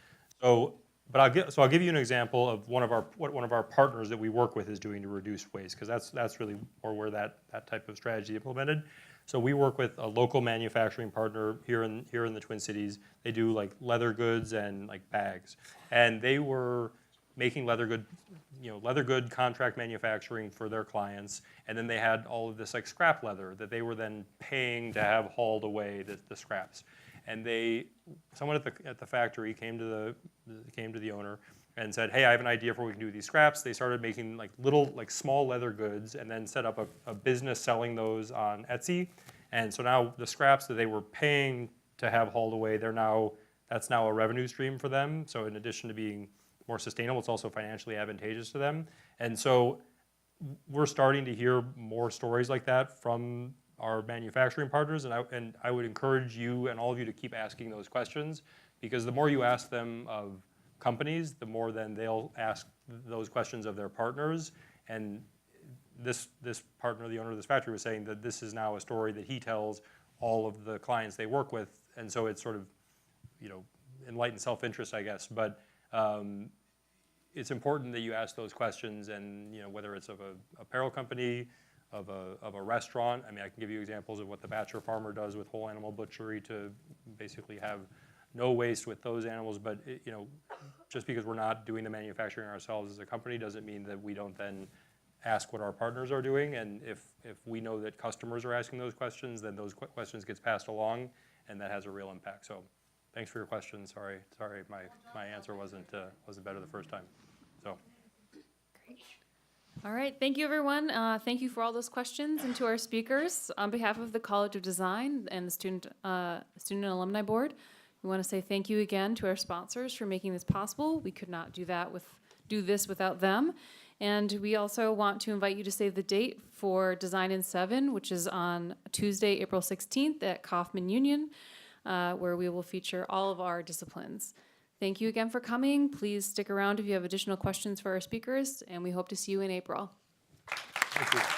So, but I'll give you an example of what one of our partners that we work with is doing to reduce waste, because that's really more where that type of strategy implemented. So we work with a local manufacturing partner here in the Twin Cities. They do like leather goods and like bags, and they were making leather good contract manufacturing for their clients, and then they had all of this like scrap leather that they were then paying to have hauled away, the scraps. And someone at the factory came to the owner and said, "Hey, I have an idea for what we can do with these scraps." They started making like small leather goods, and then set up a business selling those on Etsy. And so now the scraps that they were paying to have hauled away, that's now a revenue stream for them. So in addition to being more sustainable, it's also financially advantageous to them. And so we're starting to hear more stories like that from our manufacturing partners, and I would encourage you and all of you to keep asking those questions, because the more you ask them of companies, the more then they'll ask those questions of their partners. And this partner, the owner of this factory, was saying that this is now a story that he tells all of the clients they work with, and so it's sort of, you know, enlightened self-interest, I guess. But it's important that you ask those questions, and you know, whether it's of a apparel company, of a restaurant. I mean, I can give you examples of what the Batcher Farmer does with whole animal butchery to basically have no waste with those animals. But you know, just because we're not doing the manufacturing ourselves as a company doesn't mean that we don't then ask what our partners are doing. And if we know that customers are asking those questions, then those questions gets passed along, and that has a real impact. So thanks for your question. Sorry, my answer wasn't better the first time. So. All right, thank you, everyone. Thank you for all those questions, and to our speakers. On behalf of the College of Design and the Student and Alumni Board, we want to say thank you again to our sponsors for making this possible. We could not do this without them. And we also want to invite you to save the date for Design in 7, which is on Tuesday, April 16th at Kaufman Union, where we will feature all of our disciplines. Thank you again for coming. Please stick around if you have additional questions for our speakers, and we hope to see you in April. Thank you.